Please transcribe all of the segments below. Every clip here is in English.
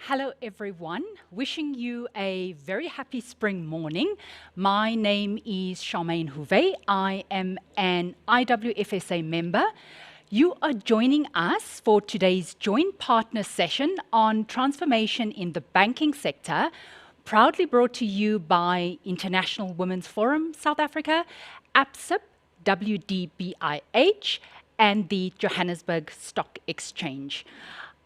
Hello everyone, wishing you a very happy spring morning. My name is Charmaine Houvet. I am an Iwfsa member. You are joining us for today's joint partner session on transformation in the banking sector, proudly brought to you by International Women's Forum South Africa, ABSIP, WDBIH, and the Johannesburg Stock Exchange.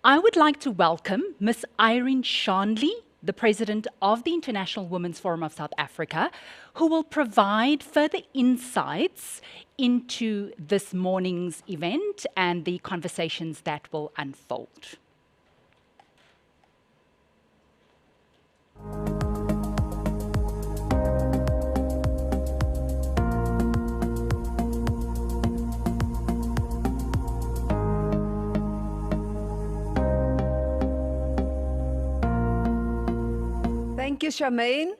I would like to welcome Ms. Irene Shanley, the President of the International Women's Forum of South Africa, who will provide further insights into this morning's event and the conversations that will unfold. Thank you, Charmaine.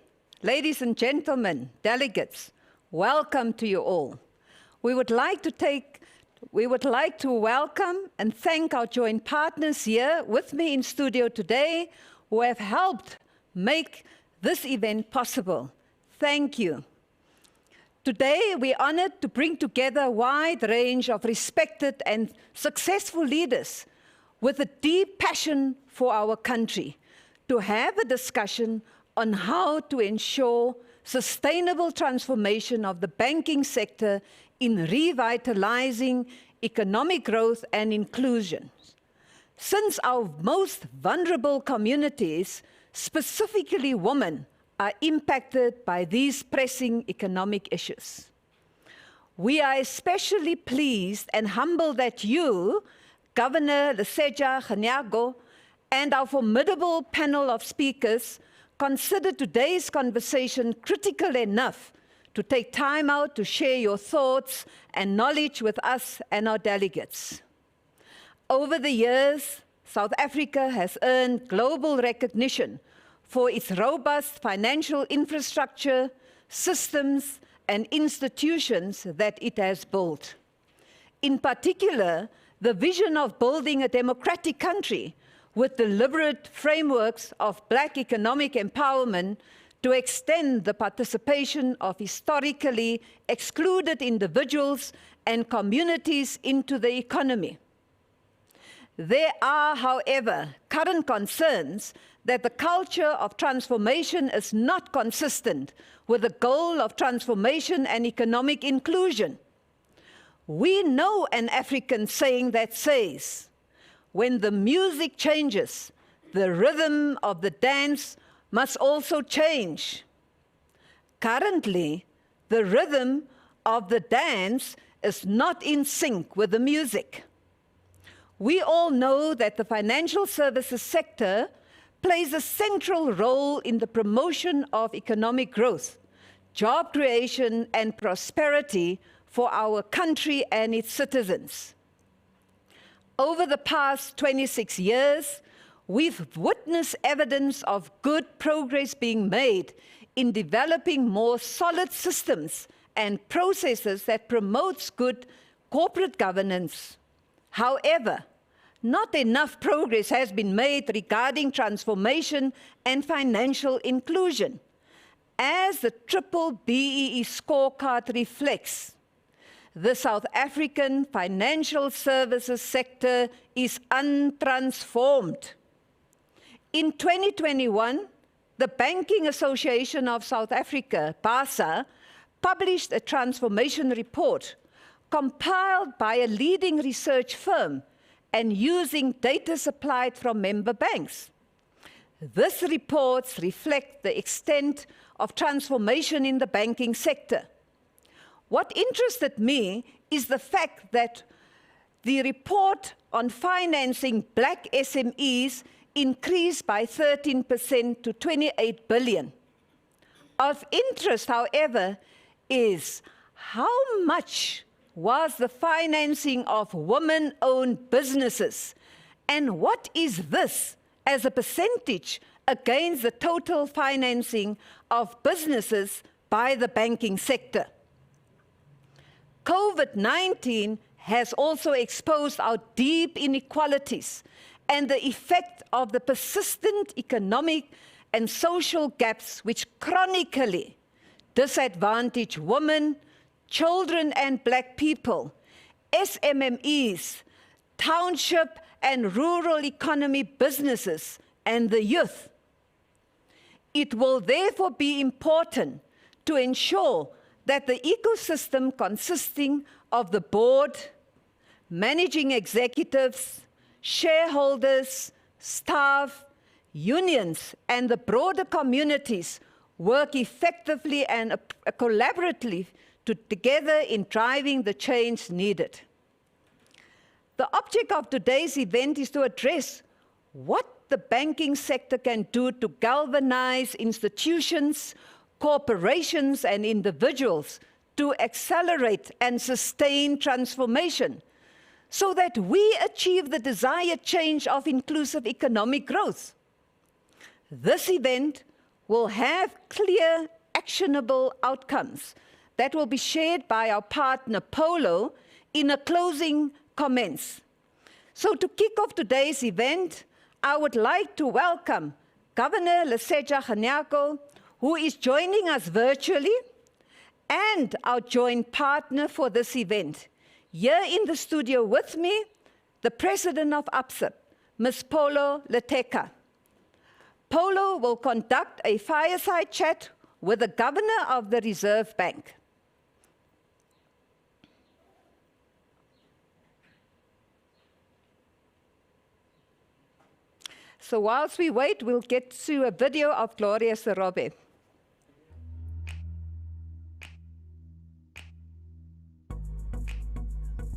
Ladies and gentlemen, delegates, welcome to you all. We would like to welcome and thank our joint partners here with me in studio today who have helped make this event possible. Thank you. Today, we're honored to bring together a wide range of respected and successful leaders with a deep passion for our country to have a discussion on how to ensure sustainable transformation of the banking sector in revitalizing economic growth and inclusion. Since our most vulnerable communities, specifically women, are impacted by these pressing economic issues. We are especially pleased and humbled that you, Governor Lesetja Kganyago, and our formidable panel of speakers consider today's conversation critical enough to take time out to share your thoughts and knowledge with us and our delegates. Over the years, South Africa has earned global recognition for its robust financial infrastructure, systems, and institutions that it has built. In particular, the vision of building a democratic country with deliberate frameworks of Black economic empowerment to extend the participation of historically excluded individuals and communities into the economy. There are, however, current concerns that the culture of transformation is not consistent with the goal of transformation and economic inclusion. We know an African saying that says, "When the music changes, the rhythm of the dance must also change." Currently, the rhythm of the dance is not in sync with the music. We all know that the financial services sector plays a central role in the promotion of economic growth, job creation, and prosperity for our country and its citizens. Over the past 26 years, we've witnessed evidence of good progress being made in developing more solid systems and processes that promotes good corporate governance. However, not enough progress has been made regarding transformation and financial inclusion, as the triple BEE scorecard reflects. The South African financial services sector is untransformed. In 2021, the Banking Association of South Africa, BASA, published a transformation report compiled by a leading research firm and using data supplied from member banks. This report reflects the extent of transformation in the banking sector. What interested me is the fact that the report on financing Black SMEs increased by 13% to 28 billion. Of interest, however, is how much was the financing of women-owned businesses, and what is this as a percentage against the total financing of businesses by the banking sector? COVID-19 has also exposed our deep inequalities and the effect of the persistent economic and social gaps which chronically disadvantage women, children and black people, SMMEs, township and rural economy businesses, and the youth. It will therefore be important to ensure that the ecosystem consisting of the board, managing executives, shareholders, staff, unions, and the broader communities work effectively and collaboratively together in driving the change needed. The object of today's event is to address what the banking sector can do to galvanize institutions, corporations, and individuals to accelerate and sustain transformation so that we achieve the desired change of inclusive economic growth. This event will have clear, actionable outcomes that will be shared by our partner Polo in a closing comments. So to kick off today's event, I would like to welcome Governor Lesetja Kganyago, who is joining us virtually, and our joint partner for this event. Here in the studio with me, the President of ABSIP, Ms. Polo Leteka. Polo will conduct a fireside chat with the Governor of the Reserve Bank. So whilst we wait, we'll get to a video of Gloria Serobe.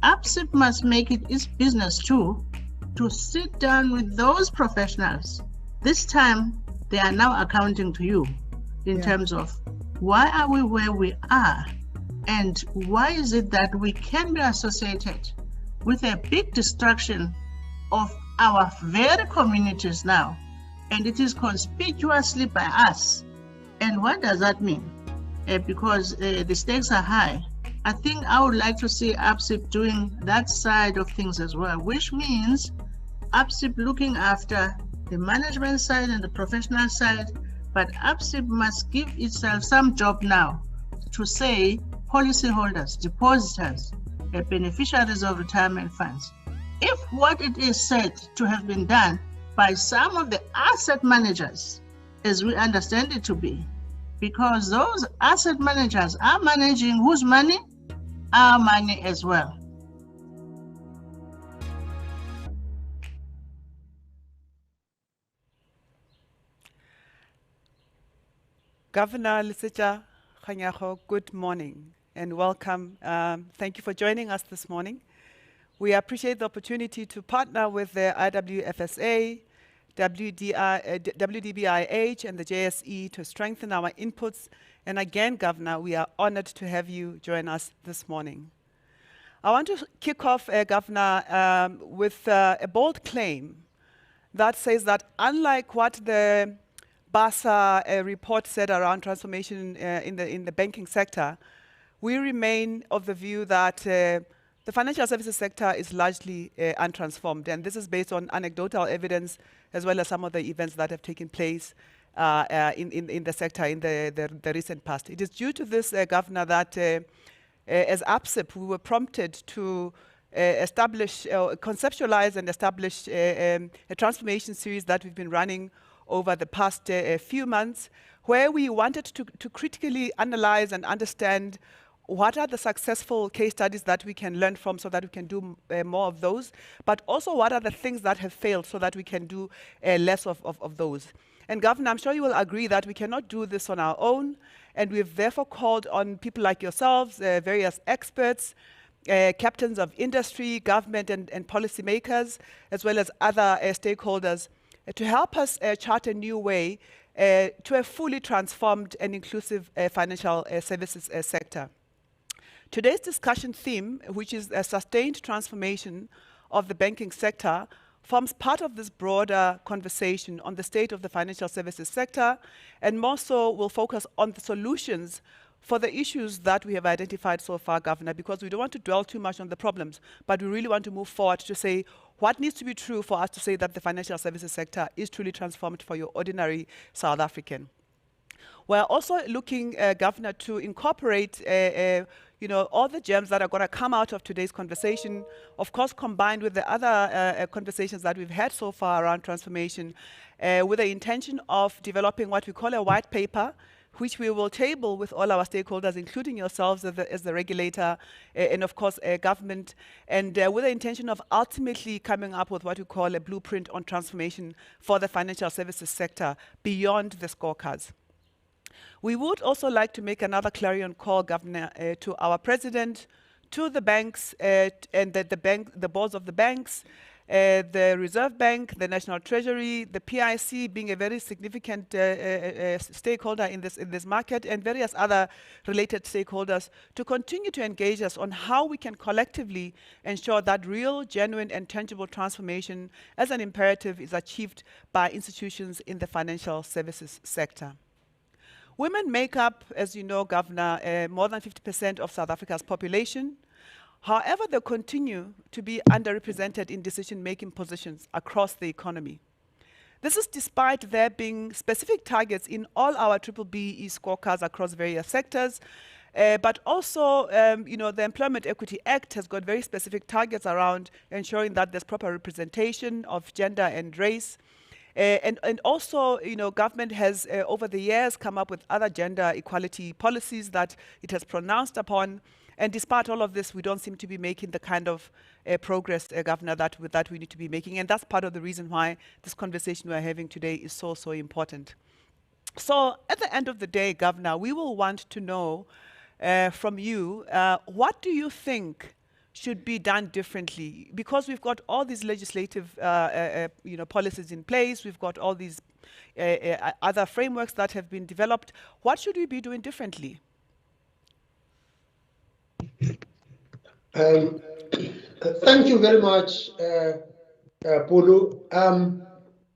ABSIP must make it its business too to sit down with those professionals. This time, they are now accounting to you in terms of why are we where we are and why is it that we can be associated with a big destruction of our very communities now, and it is conspicuously by us. And what does that mean? Because the stakes are high. I think I would like to see ABSIP doing that side of things as well, which means ABSIP looking after the management side and the professional side, but ABSIP must give itself some job now to say policyholders, depositors, beneficiaries of retirement funds, if what it is said to have been done by some of the asset managers, as we understand it to be, because those asset managers are managing whose money? Our money as well. Governor Lesetja Kganyago, good morning and welcome. Thank you for joining us this morning. We appreciate the opportunity to partner with the IWFSA, WDBIH, and the JSE to strengthen our inputs. And again, Governor, we are honored to have you join us this morning. I want to kick off, Governor, with a bold claim that says that unlike what the BASA report said around transformation in the banking sector, we remain of the view that the financial services sector is largely untransformed, and this is based on anecdotal evidence as well as some of the events that have taken place in the sector in the recent past. It is due to this, Governor, that as ABSIP, we were prompted to conceptualize and establish a transformation series that we've been running over the past few months, where we wanted to critically analyze and understand what are the successful case studies that we can learn from so that we can do more of those, but also what are the things that have failed so that we can do less of those. And Governor, I'm sure you will agree that we cannot do this on our own, and we've therefore called on people like yourselves, various experts, captains of industry, government and policymakers, as well as other stakeholders, to help us chart a new way to a fully transformed and inclusive financial services sector. Today's discussion theme, which is a sustained transformation of the banking sector, forms part of this broader conversation on the state of the financial services sector, and more so will focus on the solutions for the issues that we have identified so far, Governor, because we don't want to dwell too much on the problems, but we really want to move forward to say what needs to be true for us to say that the financial services sector is truly transformed for your ordinary South African. We're also looking, Governor, to incorporate all the gems that are going to come out of today's conversation, of course, combined with the other conversations that we've had so far around transformation, with the intention of developing what we call a white paper, which we will table with all our stakeholders, including yourselves as the regulator, and of course, government, and with the intention of ultimately coming up with what we call a blueprint on transformation for the financial services sector beyond the scorecards. We would also like to make another clarion call, Governor, to our president, to the banks, and the boards of the banks, the Reserve Bank, the National Treasury, the PIC being a very significant stakeholder in this market, and various other related stakeholders, to continue to engage us on how we can collectively ensure that real, genuine, and tangible transformation as an imperative is achieved by institutions in the financial services sector. Women make up, as you know, Governor, more than 50% of South Africa's population. However, they continue to be underrepresented in decision-making positions across the economy. This is despite there being specific targets in all our BBBE scorecards across various sectors, but also, the Employment Equity Act has got very specific targets around ensuring that there's proper representation of gender and race. And also, government has, over the years, come up with other gender equality policies that it has pronounced upon. And despite all of this, we don't seem to be making the kind of progress, Governor, that we need to be making. And that's part of the reason why this conversation we're having today is so, so important. So at the end of the day, Governor, we will want to know from you, what do you think should be done differently? Because we've got all these legislative policies in place, we've got all these other frameworks that have been developed. What should we be doing differently? Thank you very much, Pulu.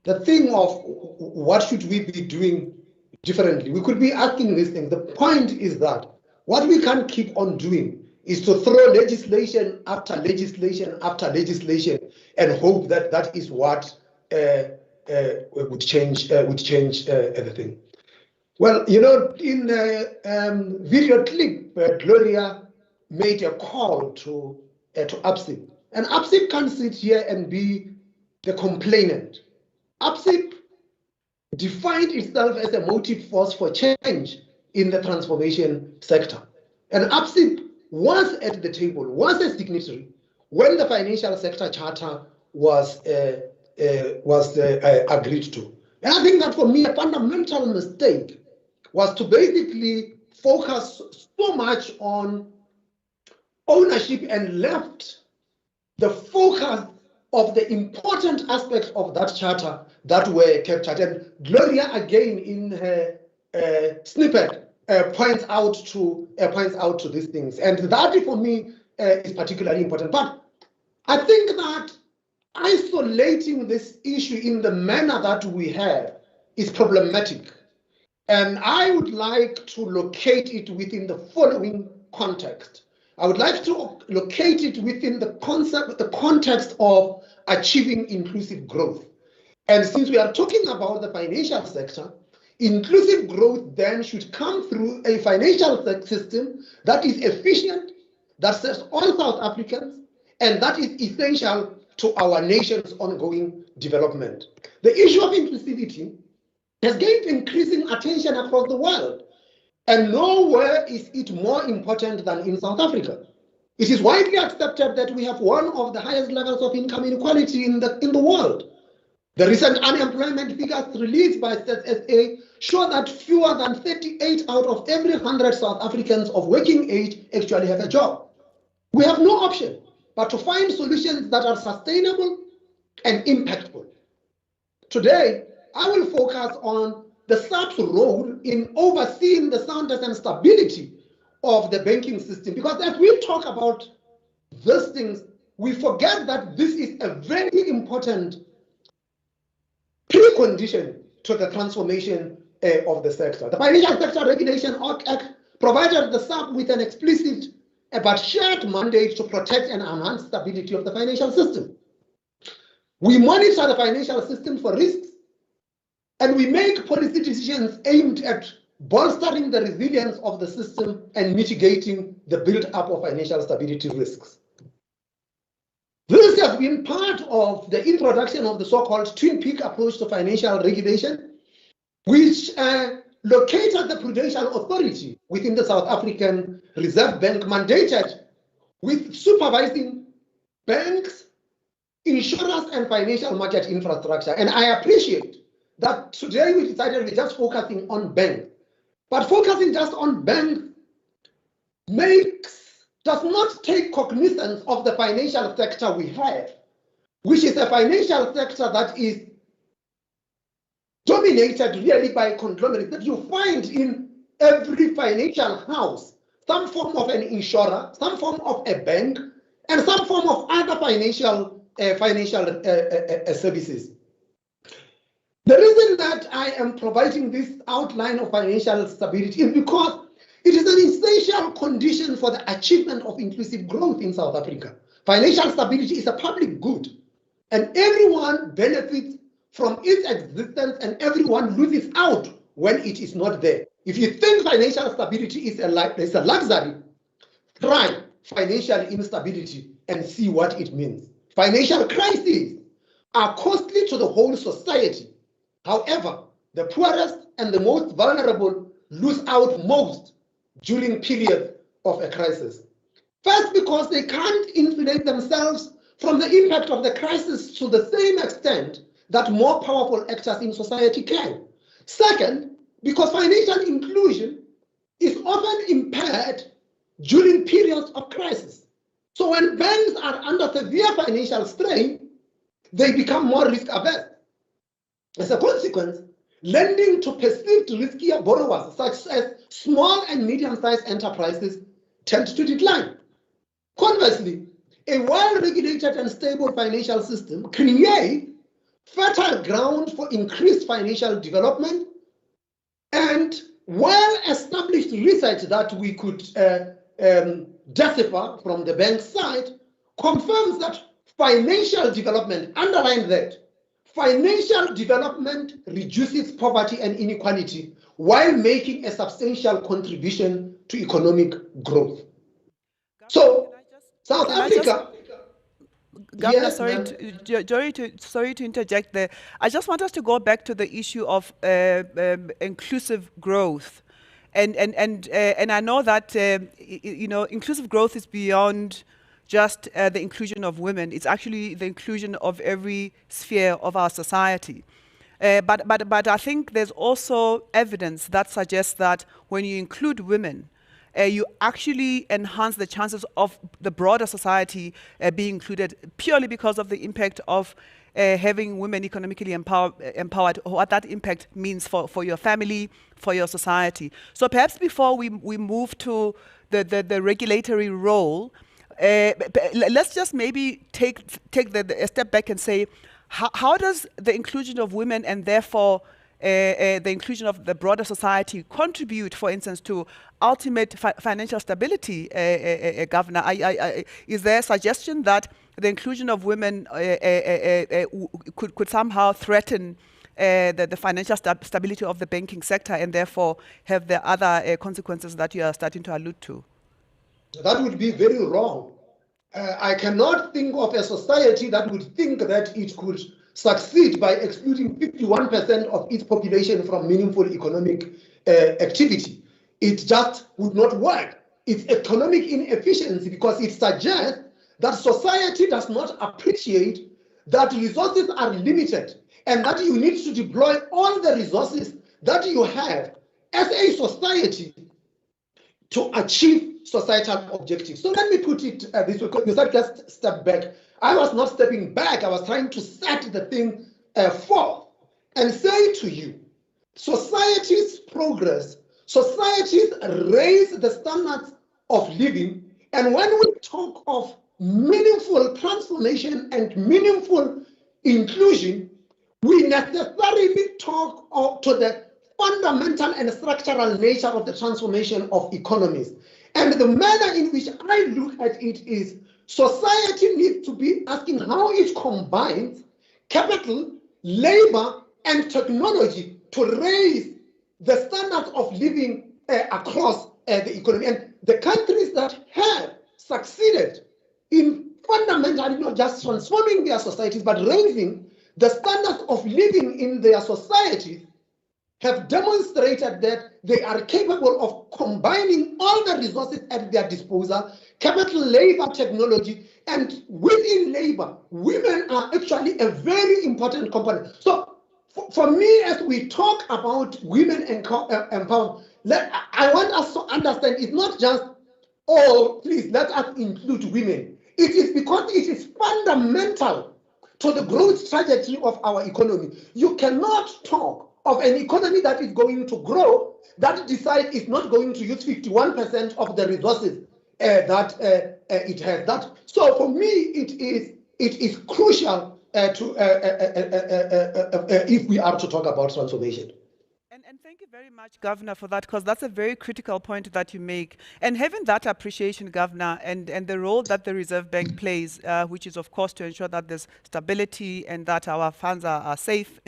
The thing of what should we be doing differently, we could be asking this thing. The point is that what we can't keep on doing is to throw legislation after legislation after legislation and hope that that is what would change everything. Well, in the video clip, Gloria made a call to ABSIP, and ABSIP can't sit here and be the complainant. ABSIP defined itself as a motive force for change in the transformation sector, and ABSIP was at the table, was a signatory when the financial sector charter was agreed to. And I think that for me, a fundamental mistake was to basically focus so much on ownership and left the focus of the important aspects of that charter that were captured. And Gloria, again, in her snippet, points out to these things, and that for me is particularly important. But I think that isolating this issue in the manner that we have is problematic, and I would like to locate it within the following context. I would like to locate it within the context of achieving inclusive growth. And since we are talking about the financial sector, inclusive growth then should come through a financial system that is efficient, that serves all South Africans, and that is essential to our nation's ongoing development. The issue of inclusivity has gained increasing attention across the world, and nowhere is it more important than in South Africa. It is widely accepted that we have one of the highest levels of income inequality in the world. The recent unemployment figures released by Stats SA show that fewer than 38 out of every 100 South Africans of working age actually have a job. We have no option but to find solutions that are sustainable and impactful. Today, I will focus on the SAP's role in overseeing the soundness and stability of the banking system, because as we talk about these things, we forget that this is a very important precondition to the transformation of the sector. The Financial Sector Regulation Act provided the SAP with an explicit but shared mandate to protect and enhance stability of the financial system. We monitor the financial system for risks, and we make policy decisions aimed at bolstering the resilience of the system and mitigating the build-up of financial stability risks. This has been part of the introduction of the so-called twin peak approach to financial regulation, which located the Prudential Authority within the South African Reserve Bank, mandated with supervising banks, insurance, and financial market infrastructure. And I appreciate that today we decided we're just focusing on banks. But focusing just on banks does not take cognizance of the financial sector we have, which is a financial sector that is dominated really by conglomerates that you find in every financial house, some form of an insurer, some form of a bank, and some form of other financial services. The reason that I am providing this outline of financial stability is because it is an essential condition for the achievement of inclusive growth in South Africa. Financial stability is a public good, and everyone benefits from its existence and everyone loses out when it is not there. If you think financial stability is a luxury, try financial instability and see what it means. Financial crises are costly to the whole society. However, the poorest and the most vulnerable lose out most during periods of a crisis. First, because they can't insulate themselves from the impact of the crisis to the same extent that more powerful actors in society can. Second, because financial inclusion is often impaired during periods of crisis. So when banks are under severe financial strain, they become more risk averse. As a consequence, lending to perceived riskier borrowers, such as small and medium-sized enterprises, tend to decline. Conversely, a well-regulated and stable financial system creates fertile ground for increased financial development, and well-established research that we could decipher from the bank side confirms that financial development, underline that, financial development reduces poverty and inequality while making a substantial contribution to economic growth. So, South Africa. Governor, yes, sorry to interject there. I just want us to go back to the issue of inclusive growth, and I know that inclusive growth is beyond just the inclusion of women. It's actually the inclusion of every sphere of our society. But I think there's also evidence that suggests that when you include women, you actually enhance the chances of the broader society being included, purely because of the impact of having women economically empowered, what that impact means for your family, for your society. So perhaps before we move to the regulatory role, let's just maybe take a step back and say, how does the inclusion of women and therefore the inclusion of the broader society contribute, for instance, to ultimate financial stability, Governor? Is there a suggestion that the inclusion of women could somehow threaten the financial stability of the banking sector and therefore have the other consequences that you are starting to allude to? That would be very wrong. I cannot think of a society that would think that it could succeed by excluding 51% of its population from meaningful economic activity. It just would not work. It's economic inefficiency because it suggests that society does not appreciate that resources are limited and that you need to deploy all the resources that you have as a society to achieve societal objectives. So let me put it this way. You said just step back. I was not stepping back. I was trying to set the thing forth and say to you, societies progress, societies raise the standards of living, and when we talk of meaningful transformation and meaningful inclusion, we necessarily talk to the fundamental and structural nature of the transformation of economies. And the manner in which I look at it is society needs to be asking how it combines capital, labor, and technology to raise the standards of living across the economy. And the countries that have succeeded in fundamentally not just transforming their societies, but raising the standards of living in their societies have demonstrated that they are capable of combining all the resources at their disposal, capital, labor, technology, and within labor, women are actually a very important component. So for me, as we talk about women empowerment, I want us to understand it's not just, oh, please let us include women. It is because it is fundamental to the growth trajectory of our economy. You cannot talk of an economy that is going to grow that decides it's not going to use 51% of the resources that it has. So for me, it is crucial if we are to talk about transformation. And thank you very much, Governor, for that, because that's a very critical point that you make. And having that appreciation, Governor, and the role that the Reserve Bank plays, which is, of course, to ensure that there's stability and that our funds are safe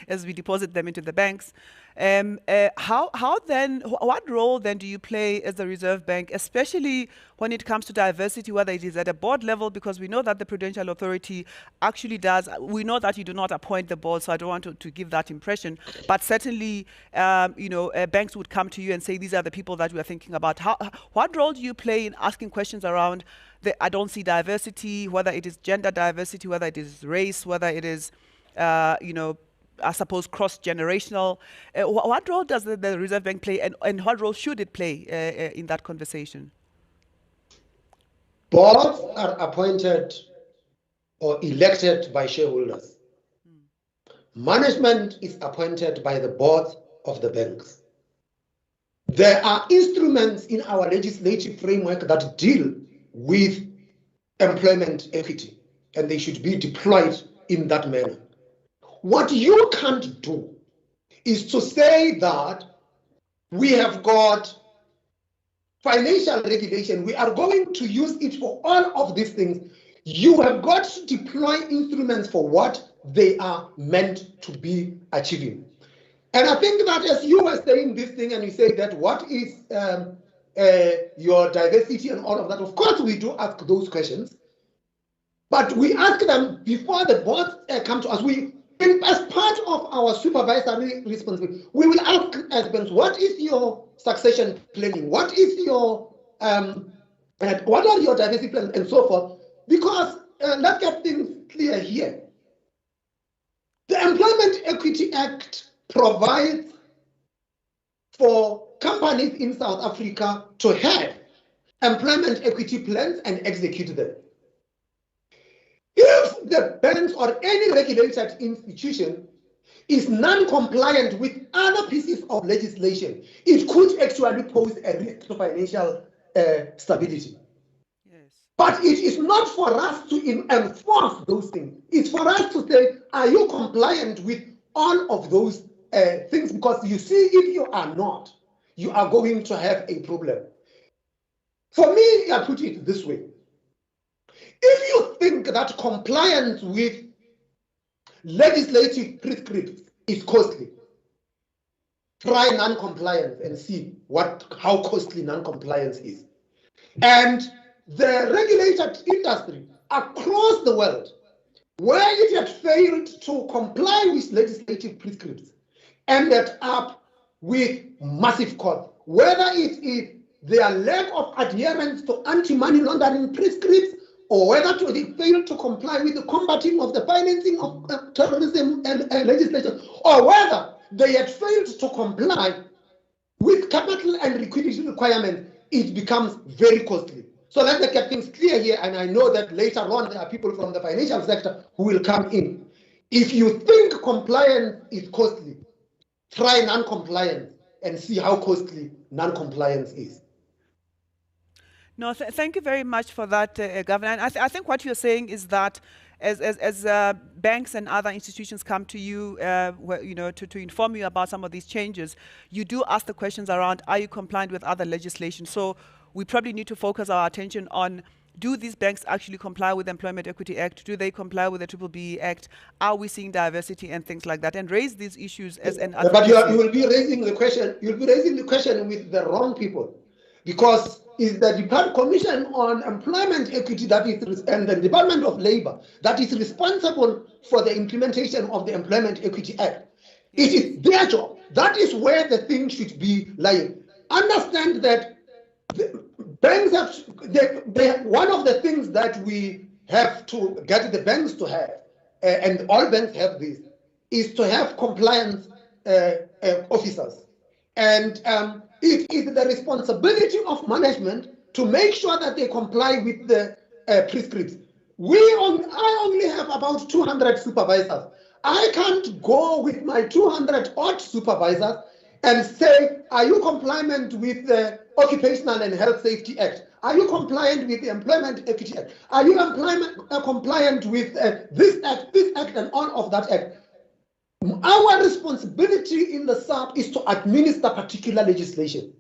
as we deposit them into the banks. What role then do you play as the Reserve Bank, especially when it comes to diversity, whether it is at a board level, because we know that the Prudential Authority actually does, we know that you do not appoint the board, so I don't want to give that impression, but certainly, banks would come to you and say, these are the people that we are thinking about. What role do you play in asking questions around I don't see diversity, whether it is gender diversity, whether it is race, whether it is, I suppose, cross-generational. What role does the Reserve Bank play, and what role should it play in that conversation? Boards are appointed or elected by shareholders. Management is appointed by the boards of the banks. There are instruments in our legislative framework that deal with employment equity, and they should be deployed in that manner. What you can't do is to say that we have got financial regulation, we are going to use it for all of these things. You have got to deploy instruments for what they are meant to be achieving. And I think that as you were saying this thing and you say that what is your diversity and all of that, of course we do ask those questions, but we ask them before the boards come to us. As part of our supervisory responsibility, we will ask as banks, what is your succession planning? What is your what are your diversity plans and so forth? Because let's get things clear here. The Employment Equity Act provides for companies in South Africa to have employment equity plans and execute them. If the banks or any regulated institution is non-compliant with other pieces of legislation, it could actually pose a risk to financial stability. Yes. But it is not for us to enforce those things. It's for us to say, are you compliant with all of those things? Because you see, if you are not, you are going to have a problem. For me, I put it this way. If you think that compliance with legislative prescripts is costly, try non-compliance and see how costly non-compliance is. And the regulated industry across the world, where it had failed to comply with legislative prescripts, ended up with massive costs, whether it is their lack of adherence to anti-money laundering prescripts, or whether they fail to comply with the combating of the financing of terrorism and legislation, or whether they had failed to comply with capital and liquidity requirements, it becomes very costly. So let's get things clear here, and I know that later on there are people from the financial sector who will come in. If you think compliance is costly, try non-compliance and see how costly non-compliance is. No, thank you very much for that, Governor. And I think what you're saying is that as banks and other institutions come to you, to inform you about some of these changes, you do ask the questions around, are you compliant with other legislation? So we probably need to focus our attention on, do these banks actually comply with the Employment Equity Act? Do they comply with the BBBE Act? Are we seeing diversity and things like that? And raise these issues as an advocacy. But you will be raising the question. You'll be raising the question with the wrong people, because it's the Commission on Employment Equity that is, and the Department of Labor that is responsible for the implementation of the Employment Equity Act. It is their job. That is where the thing should be lying. Understand that banks have, one of the things that we have to get the banks to have, and all banks have this, is to have compliance officers. And it is the responsibility of management to make sure that they comply with the prescripts. I only have about 200 supervisors. I can't go with my 200 odd supervisors and say, are you compliant with the Occupational and Health Safety Act? Are you compliant with the Employment Equity Act? Are you compliant with this act, and all of that act? Our responsibility in the SAP is to administer particular legislation.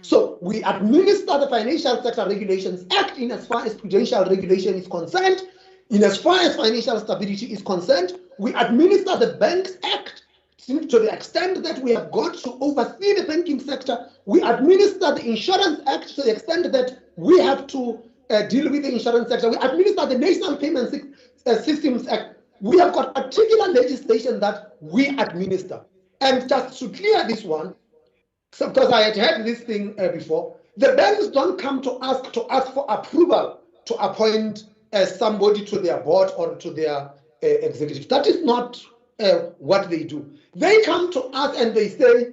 So we administer the Financial Sector Regulations Act in as far as prudential regulation is concerned. In as far as financial stability is concerned, we administer the Banks Act to the extent that we have got to oversee the banking sector. We administer the Insurance Act to the extent that we have to deal with the insurance sector. We administer the National Payment Systems Act. We have got particular legislation that we administer. And just to clear this one, so because I had heard this thing before, the banks don't come to ask for approval to appoint somebody to their board or to their executive. That is not what they do. They come to us and they say,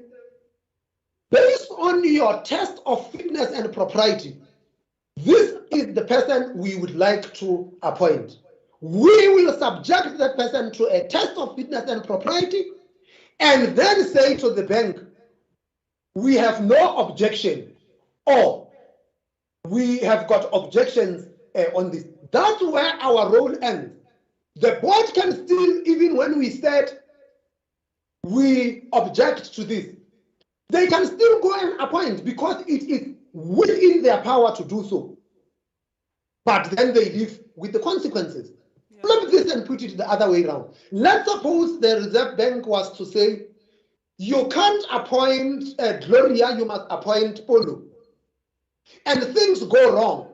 based on your test of fitness and propriety, this is the person we would like to appoint. We will subject that person to a test of fitness and propriety, and then say to the bank, we have no objection, or we have got objections on this. That's where our role ends. The board can still, even when we said we object to this, they can still go and appoint because it is within their power to do so. But then they live with the consequences. Flip this and put it the other way around. Let's suppose the Reserve Bank was to say, you can't appoint Gloria, you must appoint Polo. And things go wrong.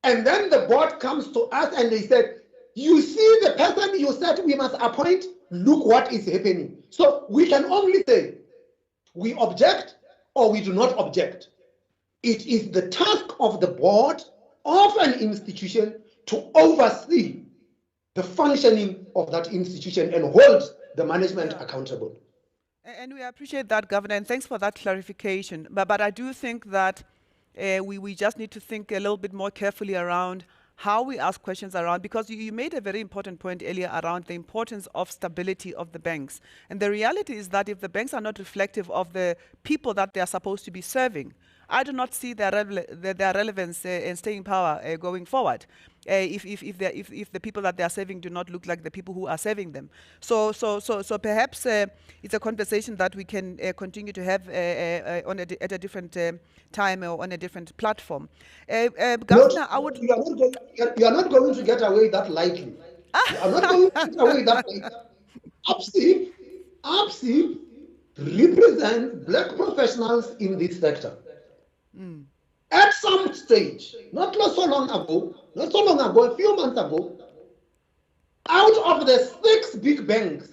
And then the board comes to us and they said, you see the person you said we must appoint, look what is happening. So we can only say, we object or we do not object. It is the task of the board of an institution to oversee the functioning of that institution and hold the management accountable. And we appreciate that, Governor, and thanks for that clarification. But I do think that we just need to think a little bit more carefully around how we ask questions around, because you made a very important point earlier around the importance of stability of the banks. And the reality is that if the banks are not reflective of the people that they are supposed to be serving, I do not see their relevance and staying power going forward. If the people that they are serving do not look like the people who are serving them. So perhaps it's a conversation that we can continue to have at a different time or on a different platform. Governor, I would... You are not going to get away that lightly. You are not going to get away that lightly. ABSIP represents black professionals in this sector. At some stage, not so long ago, a few months ago, out of the six big banks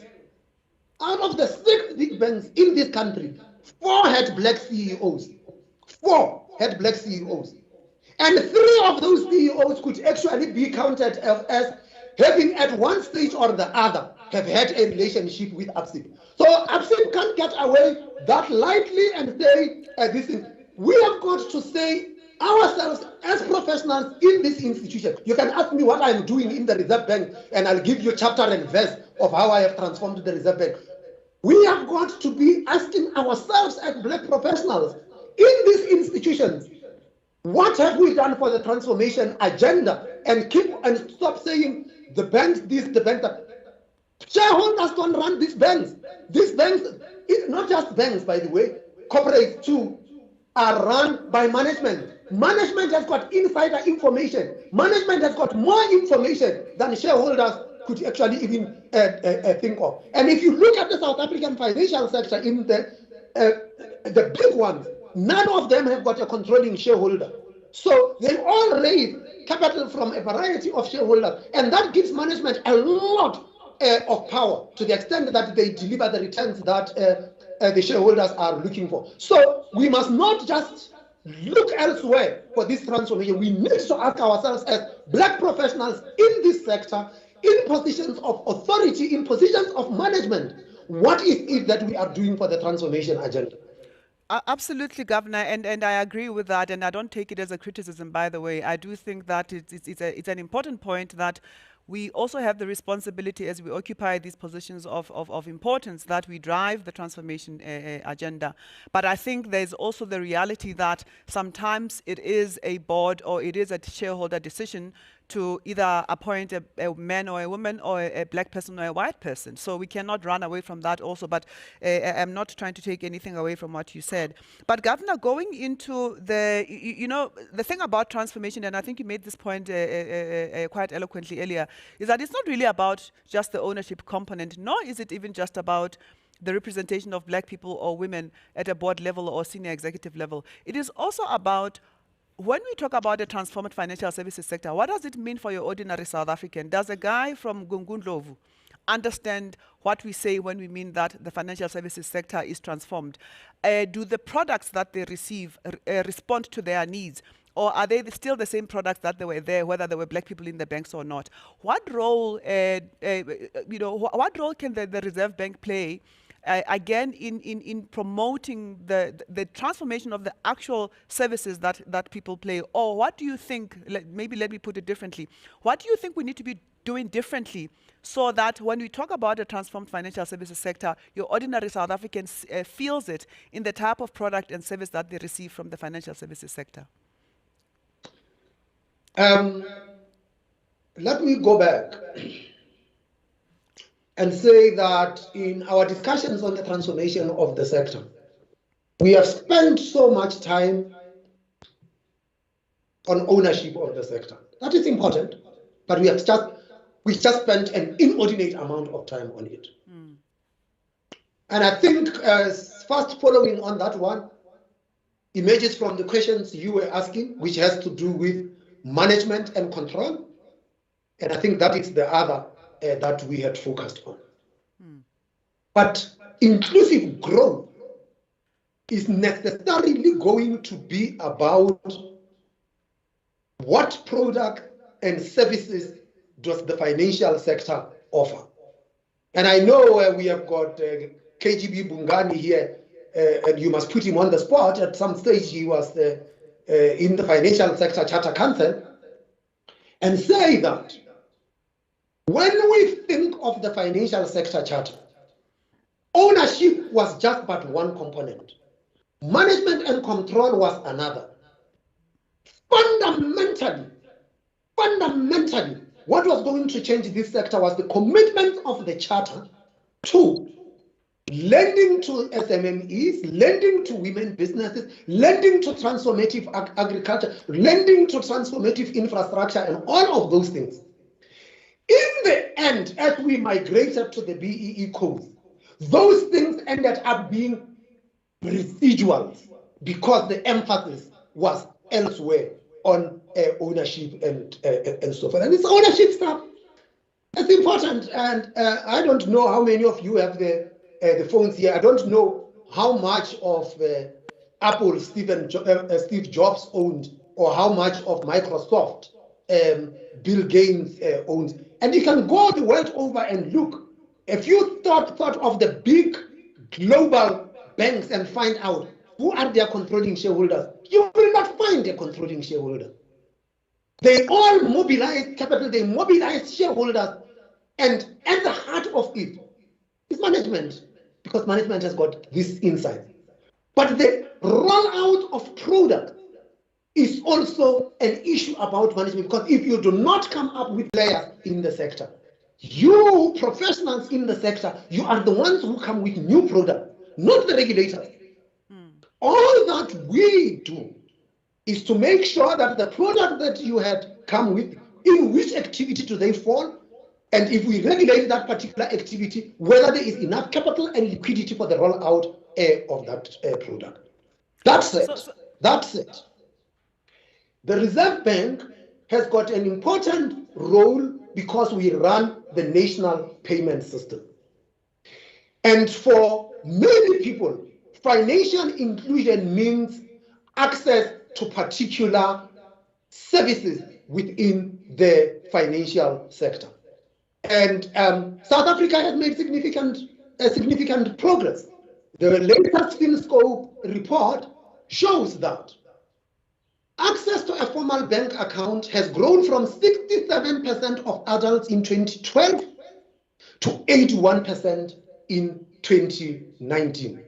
in this country, 4 had black CEOs. 4 had black CEOs. And 3 of those CEOs could actually be counted as having at one stage or the other have had a relationship with ABSIP. So ABSIP can't get away that lightly and say this thing. We have got to say ourselves as professionals in this institution. You can ask me what I'm doing in the Reserve Bank, and I'll give you chapter and verse of how I have transformed the Reserve Bank. We have got to be asking ourselves as black professionals in these institutions, What have we done for the transformation agenda? And stop saying the banks this, the banks that. Shareholders don't run these banks. These banks, not just banks, by the way, corporates too, are run by management. Management has got insider information. Management has got more information than shareholders could actually even think of. And if you look at the South African financial sector, in the big ones, none of them have got a controlling shareholder. So they all raise capital from a variety of shareholders, and that gives management a lot of power to the extent that they deliver the returns that the shareholders are looking for. So we must not just look elsewhere for this transformation. We need to ask ourselves as black professionals in this sector, in positions of authority, in positions of management, what is it that we are doing for the transformation agenda? Absolutely, Governor, and I agree with that, and I don't take it as a criticism, by the way. I do think that it's an important point that we also have the responsibility, as we occupy these positions of importance, that we drive the transformation agenda. But I think there's also the reality that sometimes it is a board or it is a shareholder decision to either appoint a man or a woman or a black person or a white person. So we cannot run away from that also, but I'm not trying to take anything away from what you said. But Governor, going into the thing about transformation, and I think you made this point quite eloquently earlier, is that it's not really about just the ownership component, nor is it even just about the representation of black people or women at a board level or senior executive level. It is also about, when we talk about the transformed financial services sector, what does it mean for your ordinary South African? Does a guy from Gungundlovu understand what we say when we mean that the financial services sector is transformed? Do the products that they receive respond to their needs? Or are they still the same products that they were there, whether there were black people in the banks or not? What role, what role can the Reserve Bank play again, in promoting the transformation of the actual services that people play? Or what do you think, maybe let me put it differently, what do you think we need to be doing differently so that when we talk about a transformed financial services sector, your ordinary South Africans feels it in the type of product and service that they receive from the financial services sector? Let me go back and say that in our discussions on the transformation of the sector, we have spent so much time on ownership of the sector. That is important, but we just spent an inordinate amount of time on it. And I think first following on that one emerges from the questions you were asking, which has to do with management and control. And I think that is the other that we had focused on. But inclusive growth is necessarily going to be about what product and services does the financial sector offer. And I know we have got KGB Bungani here, and you must put him on the spot. At some stage he was in the Financial Sector Charter Council, and say that when we think of the Financial Sector Charter, ownership was just but one component. Management and control was another. Fundamentally, what was going to change this sector was the commitment of the Charter to lending to SMMEs, lending to women businesses, lending to transformative agriculture, lending to transformative infrastructure, and all of those things. In the end, as we migrated to the BEE code, those things ended up being residuals because the emphasis was elsewhere on ownership and so forth. And this ownership stuff, that's important. And I don't know how many of you have the phones here. I don't know how much of Apple Steve Jobs owned, or how much of Microsoft Bill Gates owns. And you can go the world over and look. If you thought of the big global banks and find out who are their controlling shareholders, you will not find a controlling shareholder. They all mobilize capital, they mobilize shareholders, and at the heart of it is management, because management has got this insight. But the rollout of product is also an issue about management, because if you do not come up with players in the sector, you professionals in the sector, you are the ones who come with new product, not the regulators. All that we do is to make sure that the product that you had come with, in which activity do they fall, and if we regulate that particular activity, whether there is enough capital and liquidity for the rollout of that product. That's it. That's it. The Reserve Bank has got an important role because we run the national payment system. And for many people, financial inclusion means access to particular services within the financial sector. And South Africa has made significant progress. The latest FinScope report shows that access to a formal bank account has grown from 67% of adults in 2012 to 81% in 2019.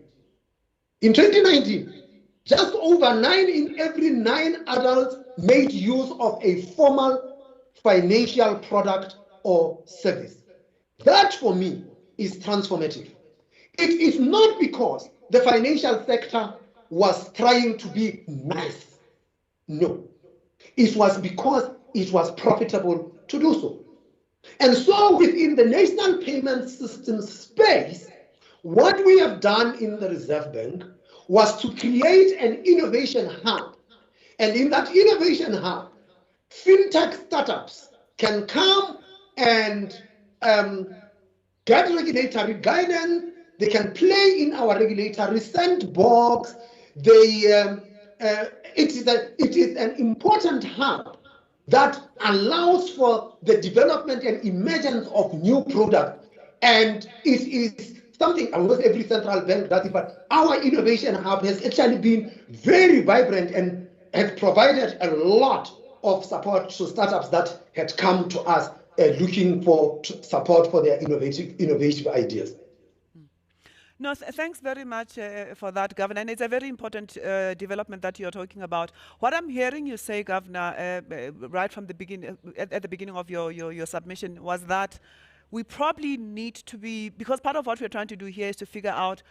In 2019, just over 9 in every 9 adults made use of a formal financial product or service. That, for me, is transformative. It is not because the financial sector was trying to be nice. No. It was because it was profitable to do so. And so within the national payment system space, what we have done in the Reserve Bank was to create an innovation hub. And in that innovation hub, fintech startups can come and get regulatory guidance. They can play in our regulatory sandbox. It is an important hub that allows for the development and emergence of new products. And it is something almost every central bank does it, but our innovation hub has actually been very vibrant and has provided a lot of support to startups that had come to us looking for support for their innovative ideas. No, thanks very much for that, Governor. And it's a very important development that you're talking about. What I'm hearing you say, Governor, right from the beginning, at the beginning of your submission, was that we probably need to be, because part of what we're trying to do here is to figure out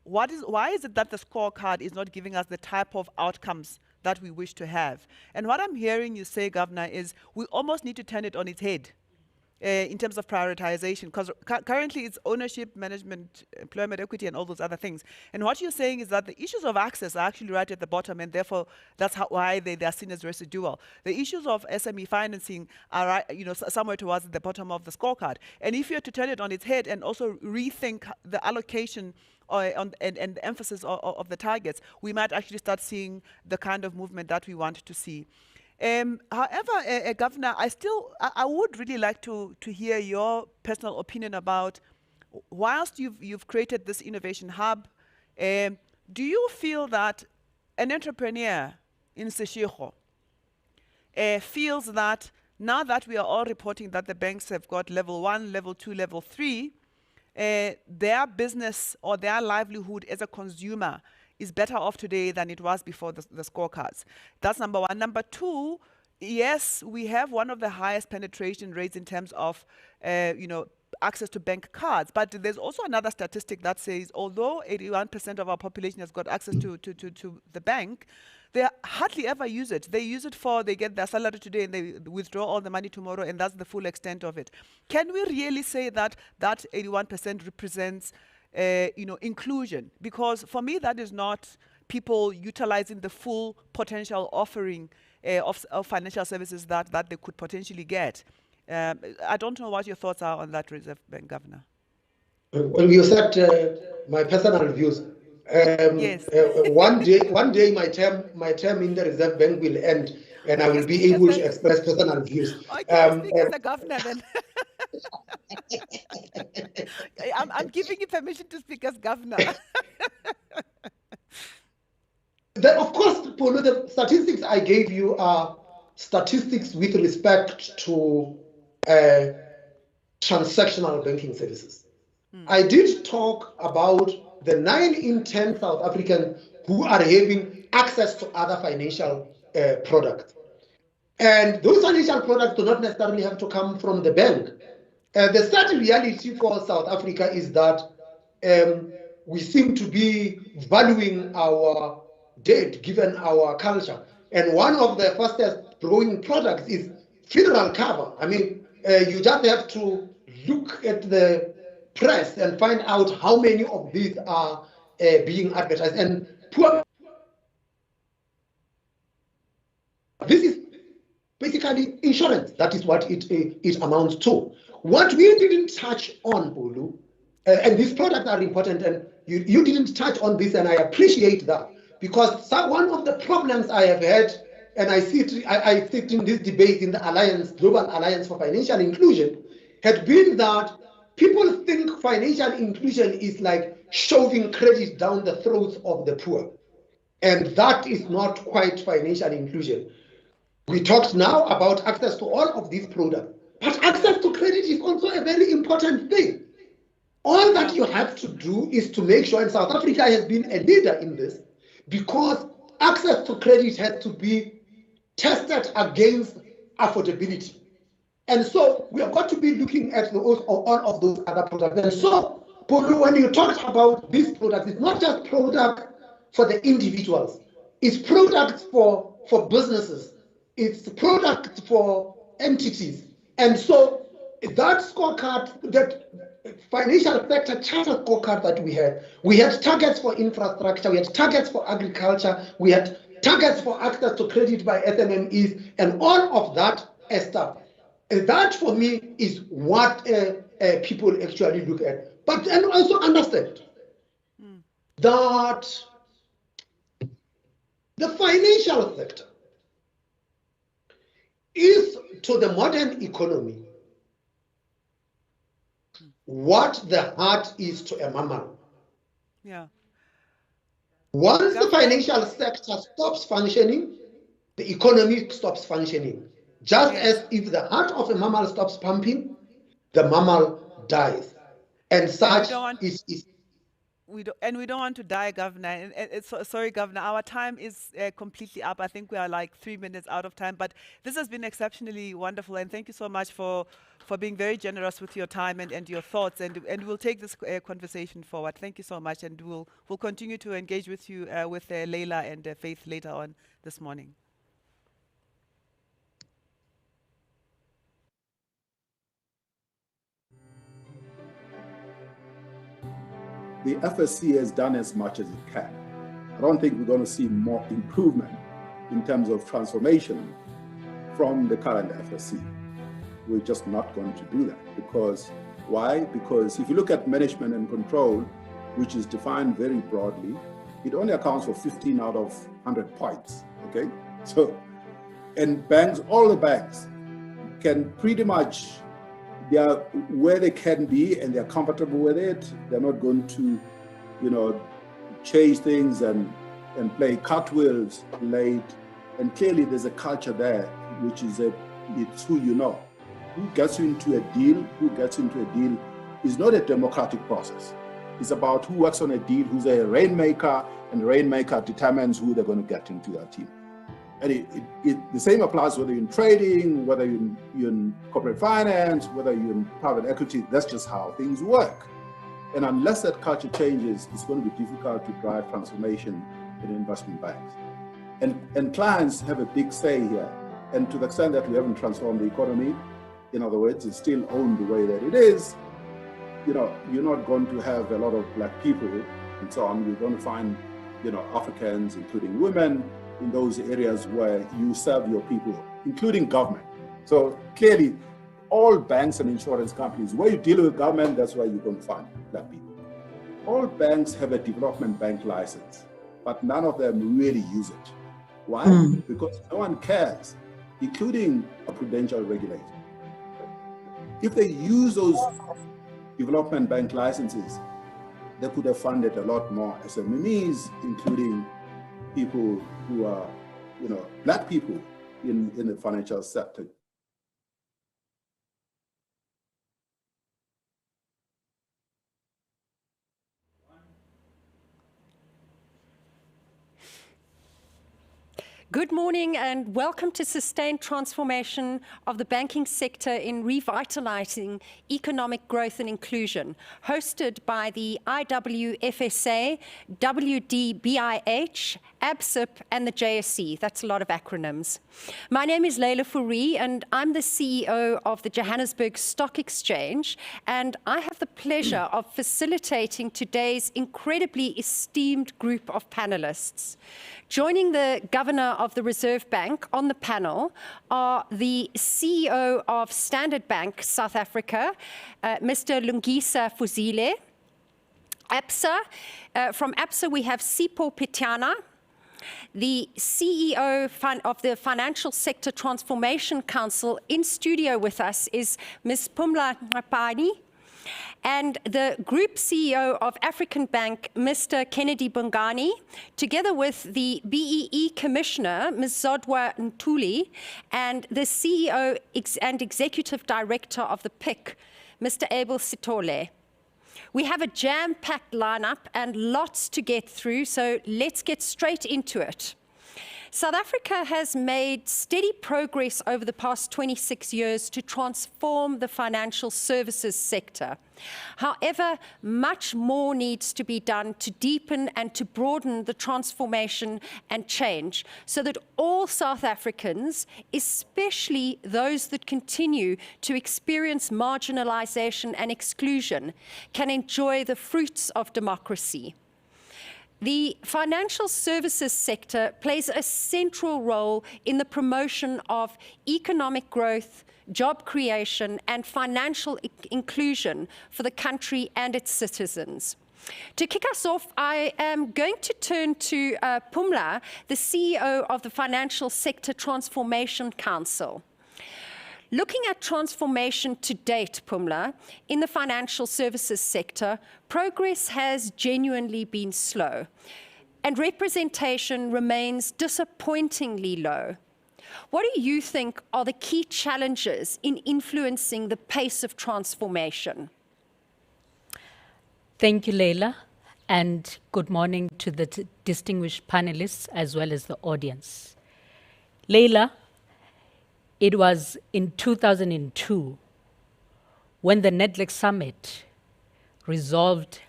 why is it that the scorecard is not giving us the type of outcomes that we wish to have. And what I'm hearing you say, Governor, is we almost need to turn it on its head. In terms of prioritization, because currently it's ownership, management, employment, equity, and all those other things. And what you're saying is that the issues of access are actually right at the bottom, and therefore that's why they are seen as residual. The issues of SME financing are right, somewhere towards the bottom of the scorecard. And if you're to turn it on its head and also rethink the allocation and the emphasis of the targets, we might actually start seeing the kind of movement that we want to see. However, Governor, I would really like to hear your personal opinion about, whilst you've created this innovation hub, do you feel that an entrepreneur in Seshego feels that now that we are all reporting that the banks have got level 1, level 2, level 3, their business or their livelihood as a consumer is better off today than it was before the scorecards? That's number one. Number two, yes, we have one of the highest penetration rates in terms of, access to bank cards. But there's also another statistic that says, although 81% of our population has got access to the bank, they hardly ever use it. They use it they get their salary today and they withdraw all the money tomorrow, and that's the full extent of it. Can we really say that 81% represents inclusion? Because for me, that is not people utilizing the full potential offering of financial services that they could potentially get. I don't know what your thoughts are on that, Reserve Bank Governor. Well, you said my personal views. Yes. One day my term in the Reserve Bank will end, and I will be able to express personal views. Okay, speak as the governor then. I'm giving you permission to speak as governor. Of course, Polo, the statistics I gave you are statistics with respect to transactional banking services. I did talk about the 9 in 10 South Africans who are having access to other financial products. And those financial products do not necessarily have to come from the bank. The sad reality for South Africa is that we seem to be valuing our dead given our culture. And one of the fastest growing products is funeral cover. I mean, you just have to look at the press and find out how many of these are being advertised. And poor, this is basically insurance. That is what it amounts to. What we didn't touch on, Olu, and these products are important, and you didn't touch on this, and I appreciate that, because one of the problems I have had, and I sit in this debate in the Alliance, Global Alliance for Financial Inclusion, had been that people think financial inclusion is like shoving credit down the throats of the poor. And that is not quite financial inclusion. We talked now about access to all of these products, but access to credit is also a very important thing. All that you have to do is to make sure, and South Africa has been a leader in this, because access to credit has to be tested against affordability. And so we have got to be looking at all of those other products. And so, Polu, when you talked about these products, it's not just product for the individuals, it's products for businesses, it's products for entities. And so that scorecard, that financial sector charter scorecard that we had targets for infrastructure, we had targets for agriculture, we had targets for access to credit by SMMEs, and all of that stuff. And that for me is what people actually look at. But and also understand that the financial sector is to the modern economy what the heart is to a mammal. Yeah. Once the financial sector stops functioning, the economy stops functioning. Just as if the heart of a mammal stops pumping, the mammal dies. And such we don't want to die, Governor. Sorry, Governor, our time is completely up. I think we are like 3 minutes out of time, but this has been exceptionally wonderful, and thank you so much for being very generous with your time and your thoughts, and we'll take this conversation forward. Thank you so much, and we'll continue to engage with you with Leila and Faith later on this morning. The FSC has done as much as it can. I don't think we're going to see more improvement in terms of transformation from the current FSC. We're just not going to do that. Because why? Because if you look at management and control, which is defined very broadly, it only accounts for 15 out of 100 points, okay? So, and banks, all the banks can pretty much, they are where they can be and they're comfortable with it. They're not going to, chase things and play cartwheels late. And clearly there's a culture there, which is it's who you know. Who gets into a deal is not a democratic process. It's about who works on a deal, who's a rainmaker, and the rainmaker determines who they're going to get into their team. And the same applies whether you're in trading, whether you're in corporate finance, whether you're in private equity. That's just how things work. And unless that culture changes, it's going to be difficult to drive transformation in investment banks. And clients have a big say here. And to the extent that we haven't transformed the economy, in other words, it's still owned the way that it is, you're not going to have a lot of black people and so on. You're going to find, Africans, including women, in those areas where you serve your people, including government. So clearly, all banks and insurance companies, where you deal with government, that's where you're going to find black people. All banks have a development bank license, but none of them really use it. Why? Because no one cares, including a prudential regulator. If they use those development bank licenses, they could have funded a lot more SMEs, including people who are, black people in the financial sector. Good morning and welcome to Sustained Transformation of the Banking Sector in Revitalizing Economic Growth and Inclusion, hosted by the Iwfsa, WDBIH, ABSIP and the JSE. That's a lot of acronyms. My name is Leila Fourie and I'm the CEO of the Johannesburg Stock Exchange, and I have the pleasure of facilitating today's incredibly esteemed group of panelists. Joining the Governor of the Reserve Bank on the panel are the CEO of Standard Bank South Africa, Mr. Lungisa Fuzile. ABSA, from ABSA we have Sipho Pitana. The CEO of the Financial Sector Transformation Council. In studio with us is Ms. Phumla Ngapani, and the Group CEO of African Bank, Mr. Kennedy Bongani, together with the BEE Commissioner, Ms. Zodwa Ntuli, and the CEO and Executive Director of the PIC, Mr. Abel Sitole. We have a jam-packed lineup and lots to get through, so let's get straight into it. South Africa has made steady progress over the past 26 years to transform the financial services sector. However, much more needs to be done to deepen and to broaden the transformation and change so that all South Africans, especially those that continue to experience marginalization and exclusion, can enjoy the fruits of democracy. The financial services sector plays a central role in the promotion of economic growth, job creation, and financial inclusion for the country and its citizens. To kick us off, I am going to turn to Phumla, the CEO of the Financial Sector Transformation Council. Looking at transformation to date, Phumla, in the financial services sector, progress has genuinely been slow, and representation remains disappointingly low. What do you think are the key challenges in influencing the pace of transformation? Thank you, Leila, and good morning to the distinguished panelists as well as the audience. Leila, it was in 2002 when the NEDLEC Summit resolved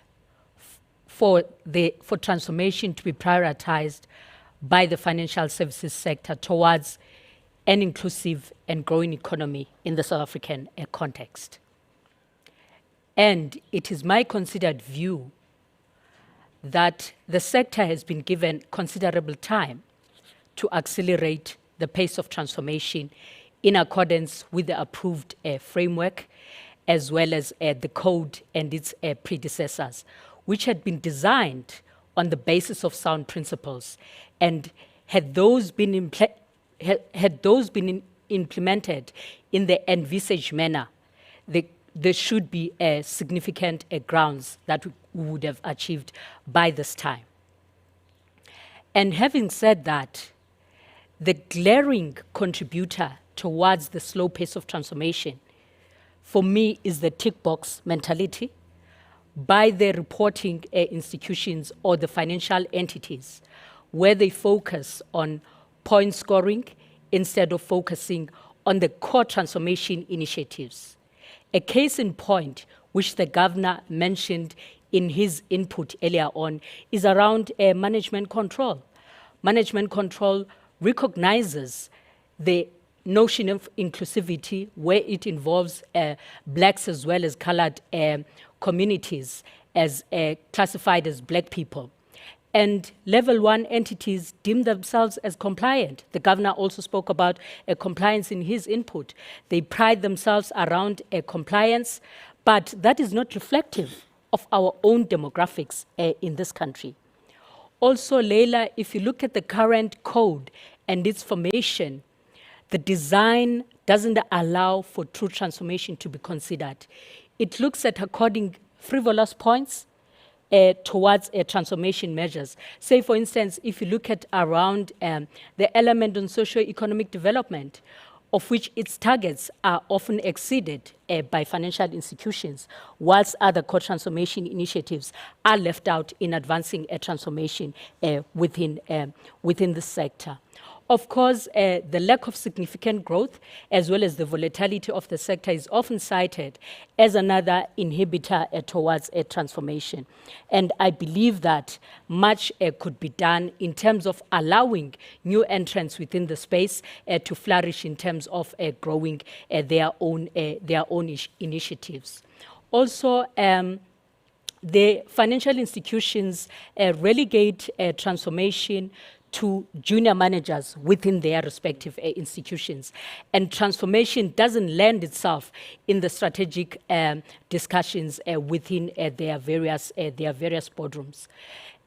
for transformation to be prioritized by the financial services sector towards an inclusive and growing economy in the South African context. And it is my considered view that the sector has been given considerable time to accelerate the pace of transformation in accordance with the approved framework, as well as the code and its predecessors, which had been designed on the basis of sound principles. And had those been implemented in the envisaged manner, there should be significant grounds that we would have achieved by this time. And having said that, the glaring contributor towards the slow pace of transformation, for me, is the tick box mentality by the reporting institutions or the financial entities, where they focus on point scoring instead of focusing on the core transformation initiatives. A case in point, which the governor mentioned in his input earlier on, is around management control. Management control recognizes the notion of inclusivity where it involves blacks as well as colored communities as classified as black people. And level 1 entities deem themselves as compliant. The governor also spoke about compliance in his input. They pride themselves around compliance, but that is not reflective of our own demographics in this country. Also, Leila, if you look at the current code and its formation, the design doesn't allow for true transformation to be considered. It looks at according frivolous points towards transformation measures. Say, for instance, if you look at around the element on socio-economic development, of which its targets are often exceeded by financial institutions, whilst other core transformation initiatives are left out in advancing a transformation within the sector. Of course, the lack of significant growth as well as the volatility of the sector is often cited as another inhibitor towards a transformation. And I believe that much could be done in terms of allowing new entrants within the space to flourish in terms of growing their own initiatives. Also, the financial institutions relegate transformation to junior managers within their respective institutions. And transformation doesn't land itself in the strategic discussions within their various boardrooms.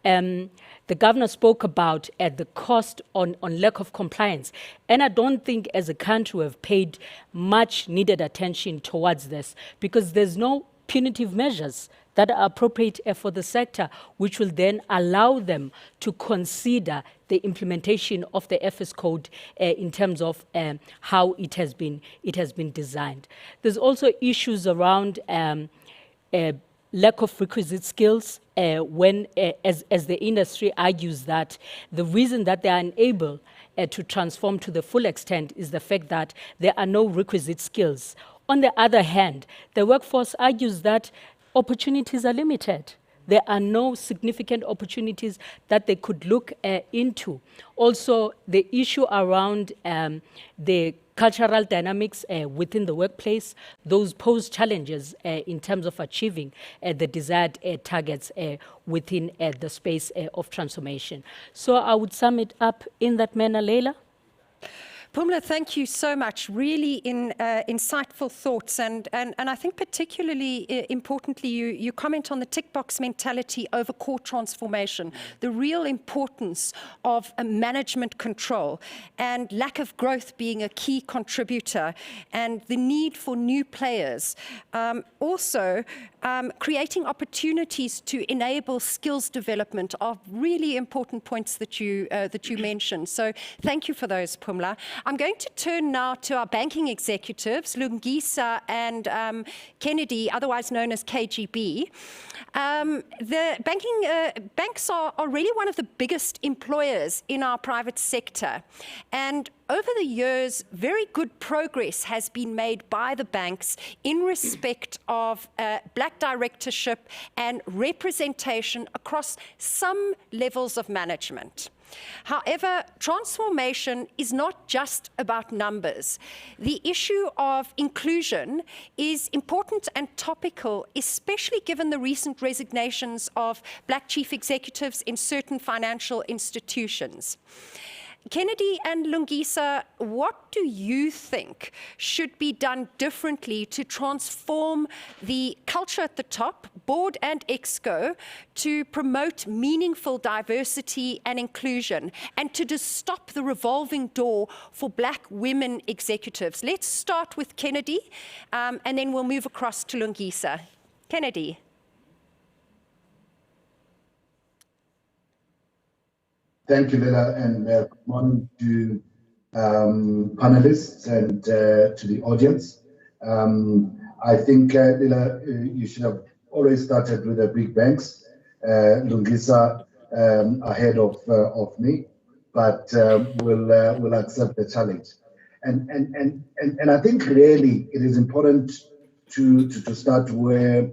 The governor spoke about the cost on lack of compliance. And I don't think as a country we have paid much needed attention towards this, because there's no punitive measures that are appropriate for the sector, which will then allow them to consider the implementation of the FS code in terms of how it has been designed. There's also issues around lack of requisite skills when, as the industry argues that the reason that they are unable to transform to the full extent is the fact that there are no requisite skills. On the other hand, the workforce argues that opportunities are limited. There are no significant opportunities that they could look into. Also, the issue around the cultural dynamics within the workplace, those pose challenges in terms of achieving the desired targets within the space of transformation. So I would sum it up in that manner, Leila. Phumla, thank you so much. Really insightful thoughts. And I think particularly importantly, you comment on the tick box mentality over core transformation, the real importance of management control and lack of growth being a key contributor, and the need for new players. Also, creating opportunities to enable skills development are really important points that you mentioned. So thank you for those, Phumla. I'm going to turn now to our banking executives, Lungisa and Kennedy, otherwise known as KGB. The banks are really one of the biggest employers in our private sector. And over the years, very good progress has been made by the banks in respect of black directorship and representation across some levels of management. However, transformation is not just about numbers. The issue of inclusion is important and topical, especially given the recent resignations of black chief executives in certain financial institutions. Kennedy and Lungisa, what do you think should be done differently to transform the culture at the top, board and exco, to promote meaningful diversity and inclusion, and to just stop the revolving door for black women executives? Let's start with Kennedy, and then we'll move across to Lungisa. Kennedy. Thank you, Leila, and good morning to panelists and to the audience. I think, Leila, you should have always started with the big banks. Lungisa ahead of me, but we'll accept the challenge. And I think really it is important to start where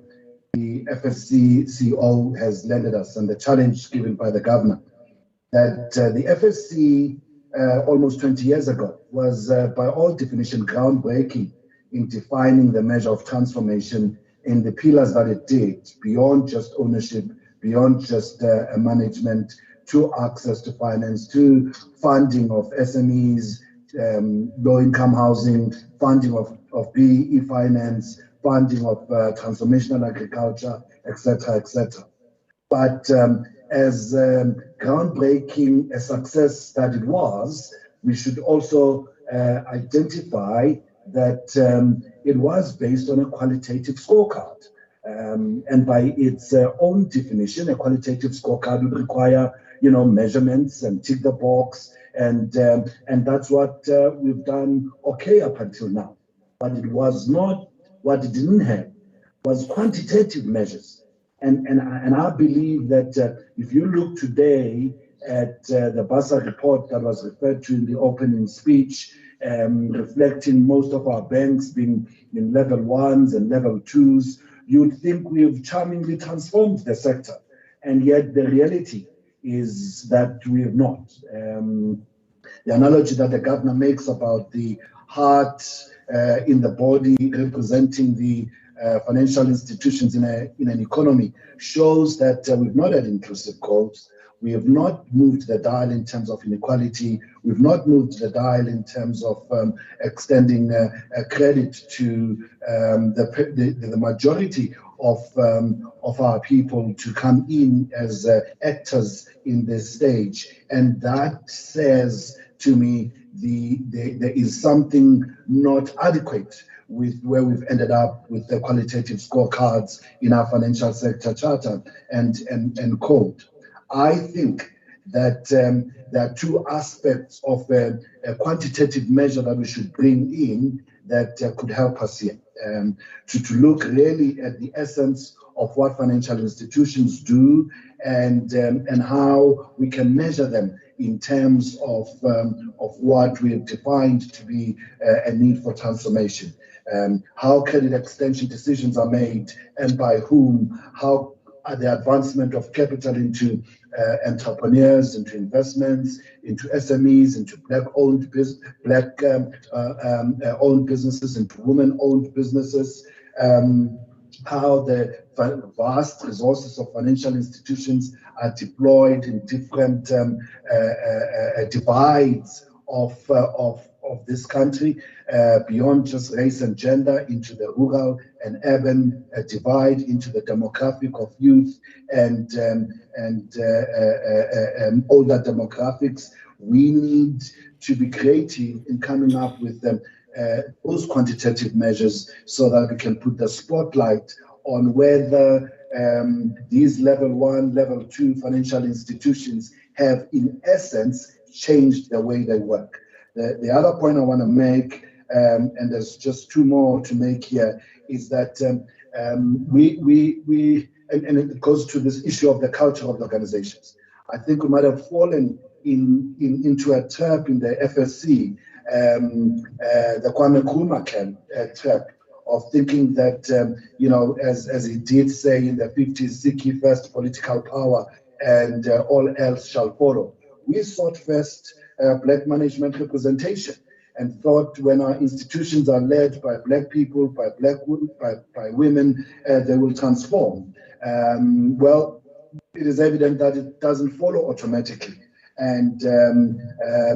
the FSC CEO has landed us and the challenge given by the governor. That the FSC almost 20 years ago was by all definition groundbreaking in defining the measure of transformation in the pillars that it did, beyond just ownership, beyond just management, to access to finance, to funding of SMEs, low-income housing, funding of BE finance, funding of transformational agriculture, etc., etc. But as groundbreaking a success that it was, we should also identify that it was based on a qualitative scorecard. And by its own definition, a qualitative scorecard would require, measurements and tick the box, and that's what we've done okay up until now. But it was not, what it didn't have was quantitative measures. And I believe that if you look today at the BASA report that was referred to in the opening speech, reflecting most of our banks being in level 1s and level 2s, you'd think we've charmingly transformed the sector. And yet the reality is that we have not. The analogy that the governor makes about the heart in the body representing the financial institutions in an economy shows that we've not had inclusive growth. We have not moved the dial in terms of inequality. We've not moved the dial in terms of extending credit to the majority of our people to come in as actors in this stage. And that says to me there is something not adequate with where we've ended up with the qualitative scorecards in our financial sector charter and code. I think that there are two aspects of a quantitative measure that we should bring in that could help us here. To look really at the essence of what financial institutions do and how we can measure them in terms of what we have defined to be a need for transformation. How credit extension decisions are made and by whom, how the advancement of capital into entrepreneurs, into investments, into SMEs, into black-owned businesses, into women-owned businesses, how the vast resources of financial institutions are deployed in different divides of this country, beyond just race and gender, into the rural and urban divide, into the demographic of youth and older demographics. We need to be creative in coming up with those quantitative measures so that we can put the spotlight on whether these level 1, level 2 financial institutions have in essence changed the way they work. The other point I want to make, and there's just two more to make here, is that and it goes to this issue of the culture of the organizations. I think we might have fallen into a trap in the FSC, the Kwame Nkrumah trap of thinking that, as he did say in the 50s, seek ye first political power and all else shall follow. We sought first black management representation and thought when our institutions are led by black people, by women, they will transform. Well, it is evident that it doesn't follow automatically. And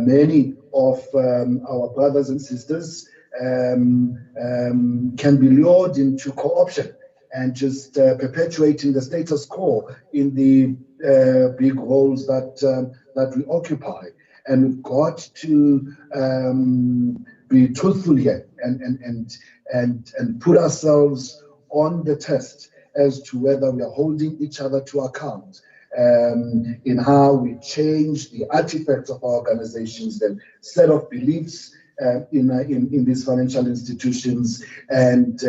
many of our brothers and sisters can be lured into co-option and just perpetuating the status quo in the big roles that we occupy. And we've got to be truthful here and put ourselves on the test as to whether we are holding each other to account in how we change the artifacts of our organizations, the set of beliefs in these financial institutions, and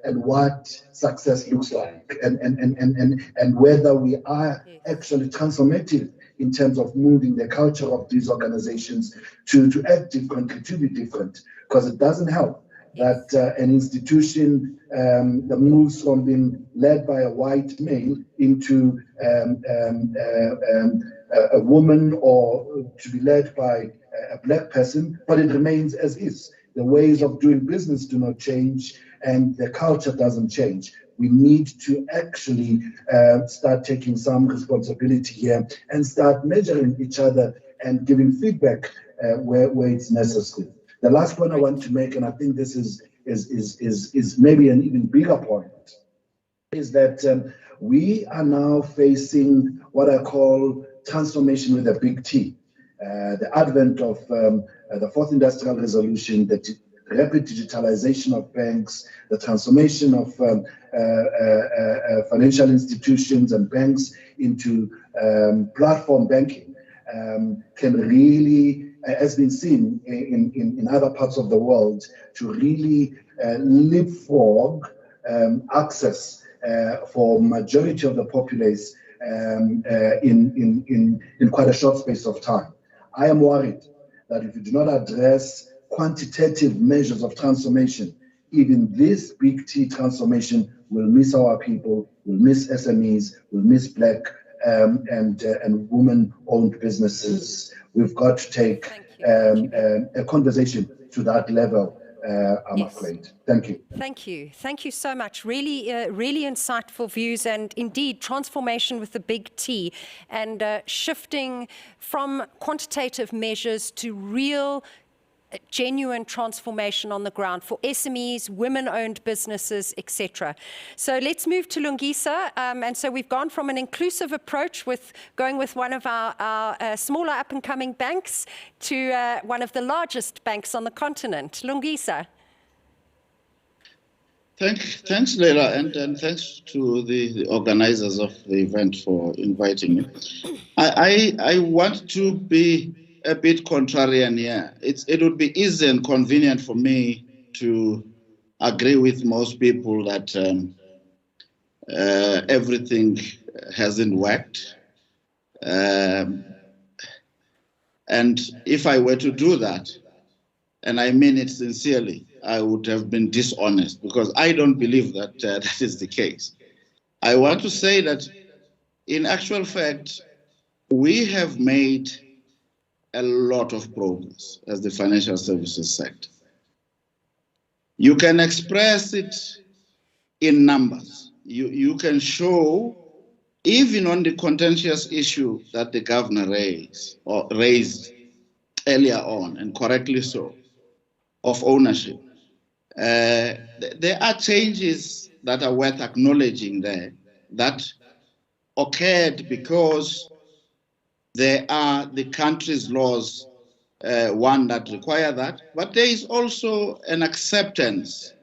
what success looks like, and whether we are actually transformative in terms of moving the culture of these organizations to act differently, to be different, because it doesn't help that an institution that moves from being led by a white male into a woman or to be led by a black person, but it remains as is. The ways of doing business do not change and the culture doesn't change. We need to actually start taking some responsibility here and start measuring each other and giving feedback where it's necessary. The last point I want to make, and I think this is maybe an even bigger point, is that we are now facing what I call transformation with a big T. The advent of the Fourth Industrial Revolution, the rapid digitalization of banks, the transformation of financial institutions and banks into platform banking can really, has been seen in other parts of the world, to really leapfrog access for majority of the populace in quite a short space of time. I am worried that if you do not address quantitative measures of transformation, even this big T transformation will miss our people, will miss SMEs, will miss Black and women-owned businesses. We've got to take a conversation to that level, I'm afraid. Thank you. Thank you. Thank you so much. Really, really insightful views, and indeed transformation with the big T, and shifting from quantitative measures to real genuine transformation on the ground for SMEs, women-owned businesses, etc. So let's move to Lungisa. And so we've gone from an inclusive approach with going with one of our smaller up-and-coming banks to one of the largest banks on the continent. Lungisa. Thanks, Leila, and thanks to the organizers of the event for inviting me. I want to be a bit contrarian here. It would be easy and convenient for me to agree with most people that everything hasn't worked. And if I were to do that, and I mean it sincerely, I would have been dishonest, because I don't believe that that is the case. I want to say that in actual fact, we have made a lot of progress as the financial services sector. You can express it in numbers. You can show, even on the contentious issue that the governor raised earlier on, and correctly so, of ownership. There are changes that are worth acknowledging there that occurred because there are the country's laws, one that require that, but there is also an acceptance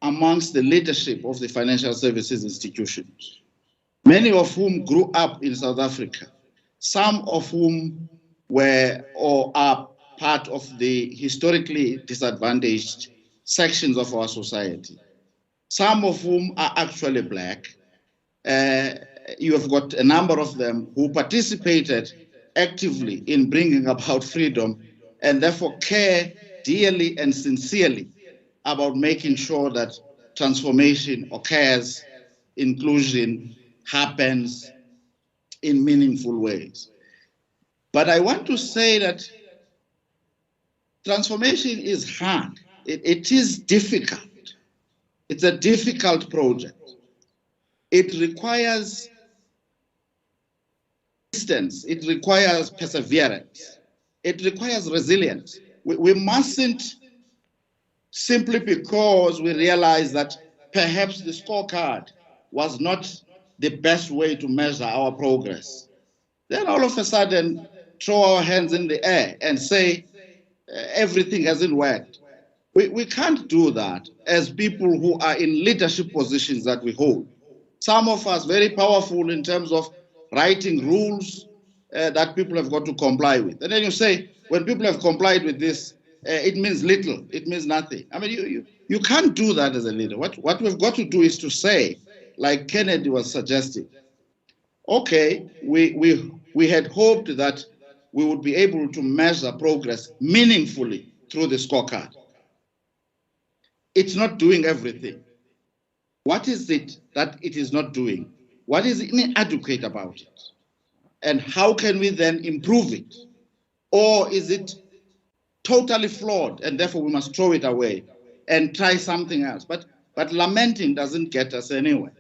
amongst the leadership of the financial services institutions, many of whom grew up in South Africa, some of whom were or are part of the historically disadvantaged sections of our society, some of whom are actually Black. You have got a number of them who participated actively in bringing about freedom and therefore care dearly and sincerely about making sure that transformation occurs, inclusion happens in meaningful ways. But I want to say that transformation is hard. It is difficult. It's a difficult project. It requires persistence. It requires perseverance. It requires resilience. We mustn't, simply because we realize that perhaps the scorecard was not the best way to measure our progress, then all of a sudden throw our hands in the air and say everything hasn't worked. We can't do that as people who are in leadership positions that we hold. Some of us very powerful in terms of writing rules that people have got to comply with. And then you say, when people have complied with this, it means little, it means nothing. I mean, you can't do that as a leader. What we've got to do is to say, like Kennedy was suggesting, okay, we had hoped that we would be able to measure progress meaningfully through the scorecard. It's not doing everything. What is it that it is not doing? What is inadequate about it? And how can we then improve it? Or is it totally flawed and therefore we must throw it away and try something else? But lamenting doesn't get us anywhere.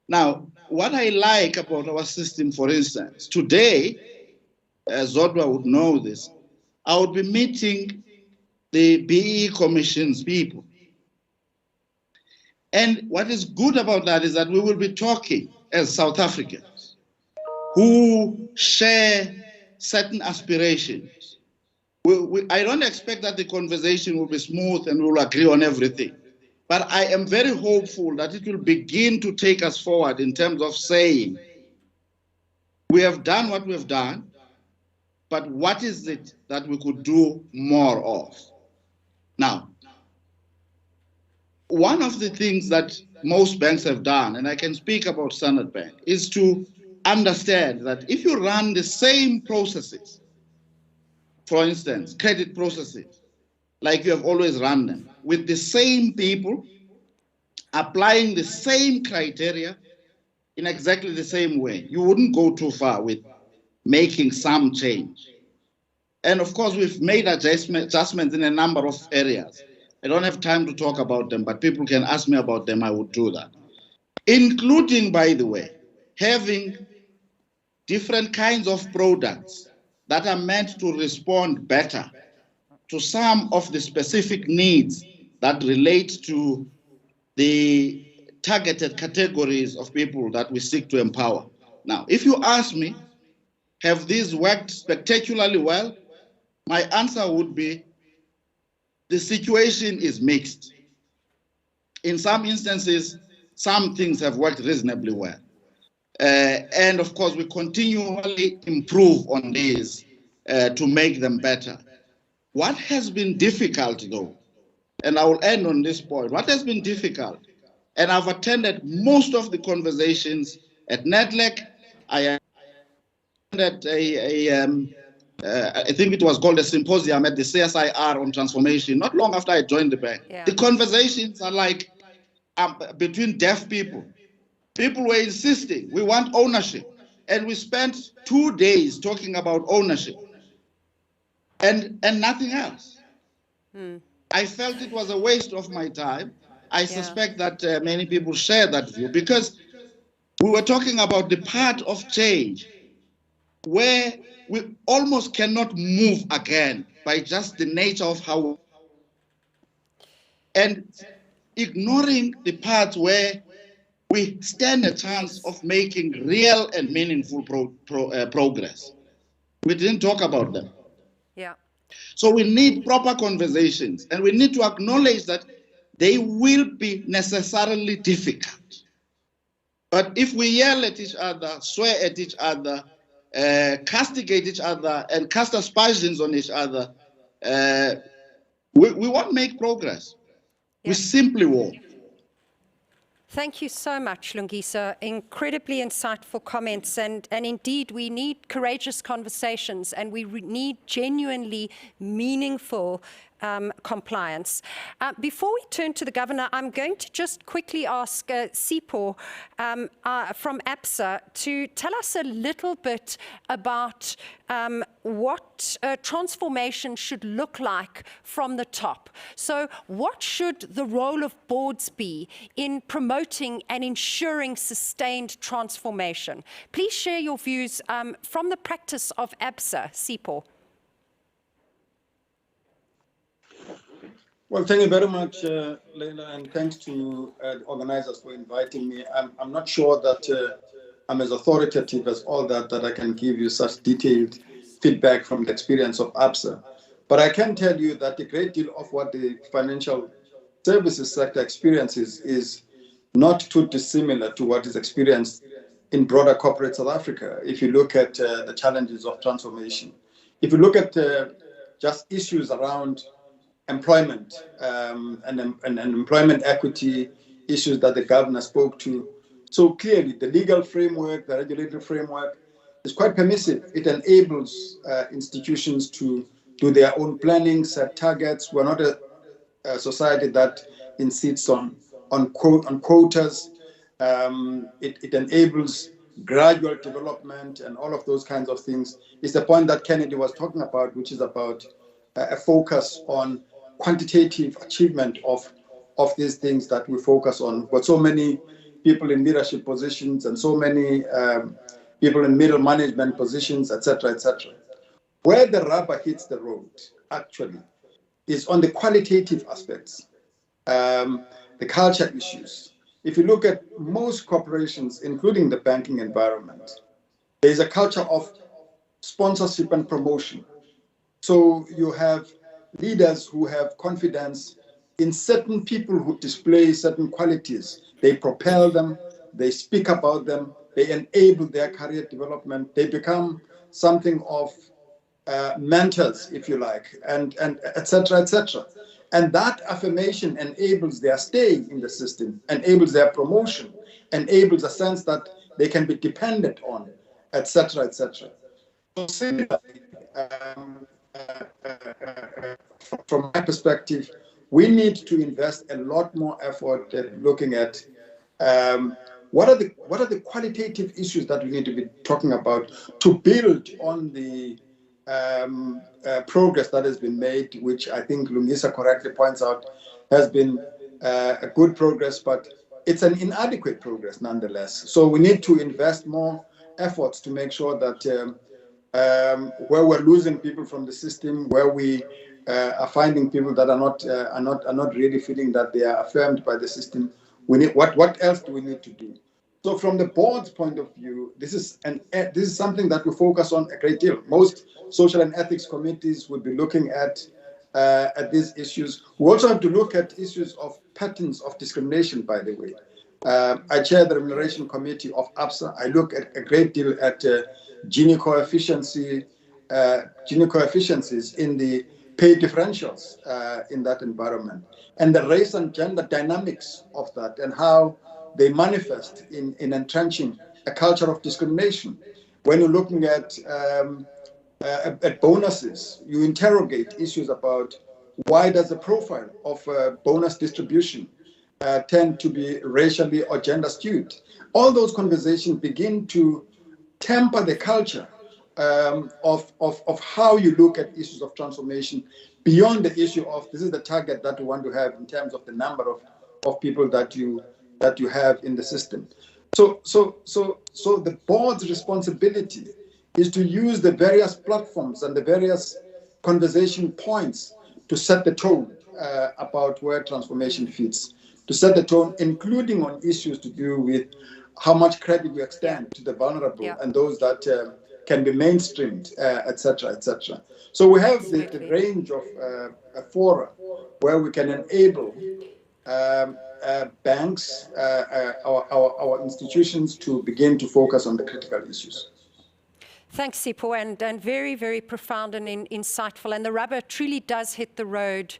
Now, what I like about our system, for instance, today, Zodwa would know this, I would be meeting the BE Commission's people. And what is good about that is that we will be talking as South Africans who share certain aspirations. I don't expect that the conversation will be smooth and we'll agree on everything. But I am very hopeful that it will begin to take us forward in terms of saying, we have done what we have done, but what is it that we could do more of? Now, one of the things that most banks have done, and I can speak about Standard Bank, is to understand that if you run the same processes, for instance, credit processes, like you have always run them, with the same people, applying the same criteria in exactly the same way, you wouldn't go too far with making some change. And of course, we've made adjustments in a number of areas. I don't have time to talk about them, but people can ask me about them, I would do that. Including, by the way, having different kinds of products that are meant to respond better to some of the specific needs that relate to the targeted categories of people that we seek to empower. Now, if you ask me, have these worked spectacularly well? My answer would be, the situation is mixed. In some instances, some things have worked reasonably well. And of course, we continually improve on these to make them better. What has been difficult, though, and I will end on this point, what has been difficult, and I've attended most of the conversations at NEDLEC, I attended I think it was called a symposium at the CSIR on transformation, not long after I joined the bank. Yeah. The conversations are like between deaf people. People were insisting, we want ownership. And we spent 2 days talking about ownership and nothing else. I felt it was a waste of my time. I suspect that many people share that view, because we were talking about the part of change where we almost cannot move again by just the nature of how, and ignoring the parts where we stand a chance of making real and meaningful progress. We didn't talk about them. Yeah. So we need proper conversations, and we need to acknowledge that they will be necessarily difficult. But if we yell at each other, swear at each other, castigate each other, and cast aspersions on each other, we won't make progress. Yeah. We simply won't. Thank you so much, Lungisa. Incredibly insightful comments. And indeed, we need courageous conversations, and we need genuinely meaningful compliance. Before we turn to the governor, I'm going to just quickly ask Sipho from ABSIP to tell us a little bit about what transformation should look like from the top. So what should the role of boards be in promoting and ensuring sustained transformation? Please share your views from the practice of ABSIP. Sipho. Well, thank you very much, Leila, and thanks to the organizers for inviting me. I'm not sure that I'm as authoritative as all that I can give you such detailed feedback from the experience of ABSIP. But I can tell you that a great deal of what the financial services sector experiences is not too dissimilar to what is experienced in broader corporate South Africa. If you look at the challenges of transformation, if you look at just issues around employment and employment equity issues that the governor spoke to. So clearly, the legal framework, the regulatory framework is quite permissive. It enables institutions to do their own planning, set targets. We're not a society that insists on quotas. It enables gradual development and all of those kinds of things. It's the point that Kennedy was talking about, which is about a focus on quantitative achievement of these things that we focus on. But so many people in leadership positions and so many people in middle management positions, etc., etc. Where the rubber hits the road, actually, is on the qualitative aspects, the culture issues. If you look at most corporations, including the banking environment, there is a culture of sponsorship and promotion. So you have leaders who have confidence in certain people who display certain qualities. They propel them, they speak about them, they enable their career development, they become something of mentors, if you like, and etc., etc. And that affirmation enables their stay in the system, enables their promotion, enables a sense that they can be dependent on, etc., etc. So similarly, from my perspective, we need to invest a lot more effort at looking at what are the qualitative issues that we need to be talking about to build on the progress that has been made, which I think Lungisa correctly points out has been a good progress, but it's an inadequate progress nonetheless. So we need to invest more efforts to make sure that where we're losing people from the system, where we are finding people that are not really feeling that they are affirmed by the system, we need what else do we need to do? So from the board's point of view, this is something that we focus on a great deal. Most social and ethics committees would be looking at these issues. We also have to look at issues of patterns of discrimination, by the way. I chair the remuneration committee of ABSIP. I look at a great deal at Gini coefficiencies in the pay differentials in that environment, and the race and gender dynamics of that, and how they manifest in entrenching a culture of discrimination. When you're looking at bonuses, you interrogate issues about why does the profile of bonus distribution tend to be racially or gender skewed. All those conversations begin to temper the culture of how you look at issues of transformation beyond the issue of this is the target that we want to have in terms of the number of people that you have in the system. So the board's responsibility is to use the various platforms and the various conversation points to set the tone about where transformation fits, to set the tone, including on issues to do with how much credit we extend to the vulnerable and those that can be mainstreamed, etc., etc. So we have the range of a fora where we can enable banks, our institutions to begin to focus on the critical issues. Thanks, Sipho, and very, very profound and insightful. And the rubber truly does hit the road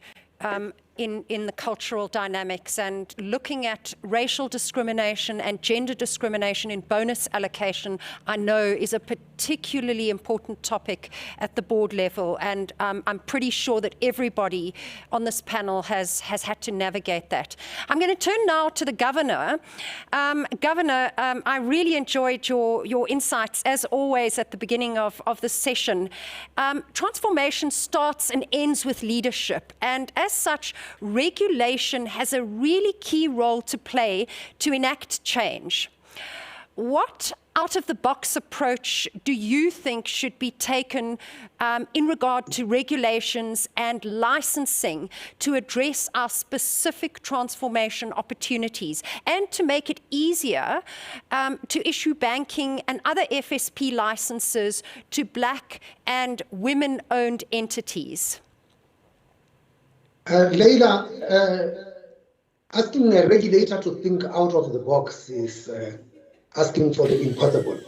in the cultural dynamics, and looking at racial discrimination and gender discrimination in bonus allocation, I know is a particularly important topic at the board level, and I'm pretty sure that everybody on this panel has had to navigate that. I'm going to turn now to the Governor. Governor, I really enjoyed your insights, as always, at the beginning of this session. Transformation starts and ends with leadership, and as such, regulation has a really key role to play to enact change. What out-of-the-box approach do you think should be taken in regard to regulations and licensing to address our specific transformation opportunities and to make it easier to issue banking and other FSP licenses to Black and women-owned entities? Leila, asking a regulator to think out of the box is asking for the impossible.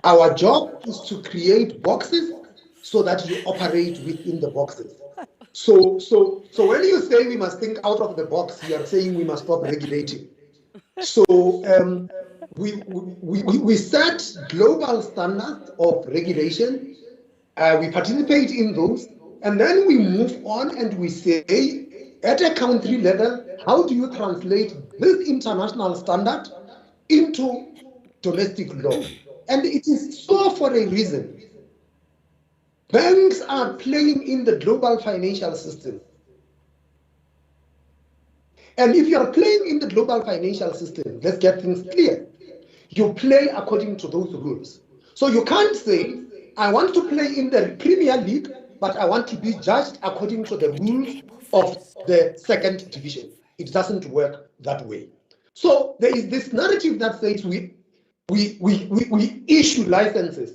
Our job is to create boxes so that you operate within the boxes. So when you say we must think out of the box, you are saying we must stop regulating. So we set global standards of regulation. We participate in those. And then we move on and we say, at a country level, how do you translate this international standard into domestic law? And it is so for a reason. Banks are playing in the global financial system. And if you are playing in the global financial system, let's get things clear. You play according to those rules. So you can't say, I want to play in the Premier League, but I want to be judged according to the rules of the second division. It doesn't work that way. So there is this narrative that says we issue licenses.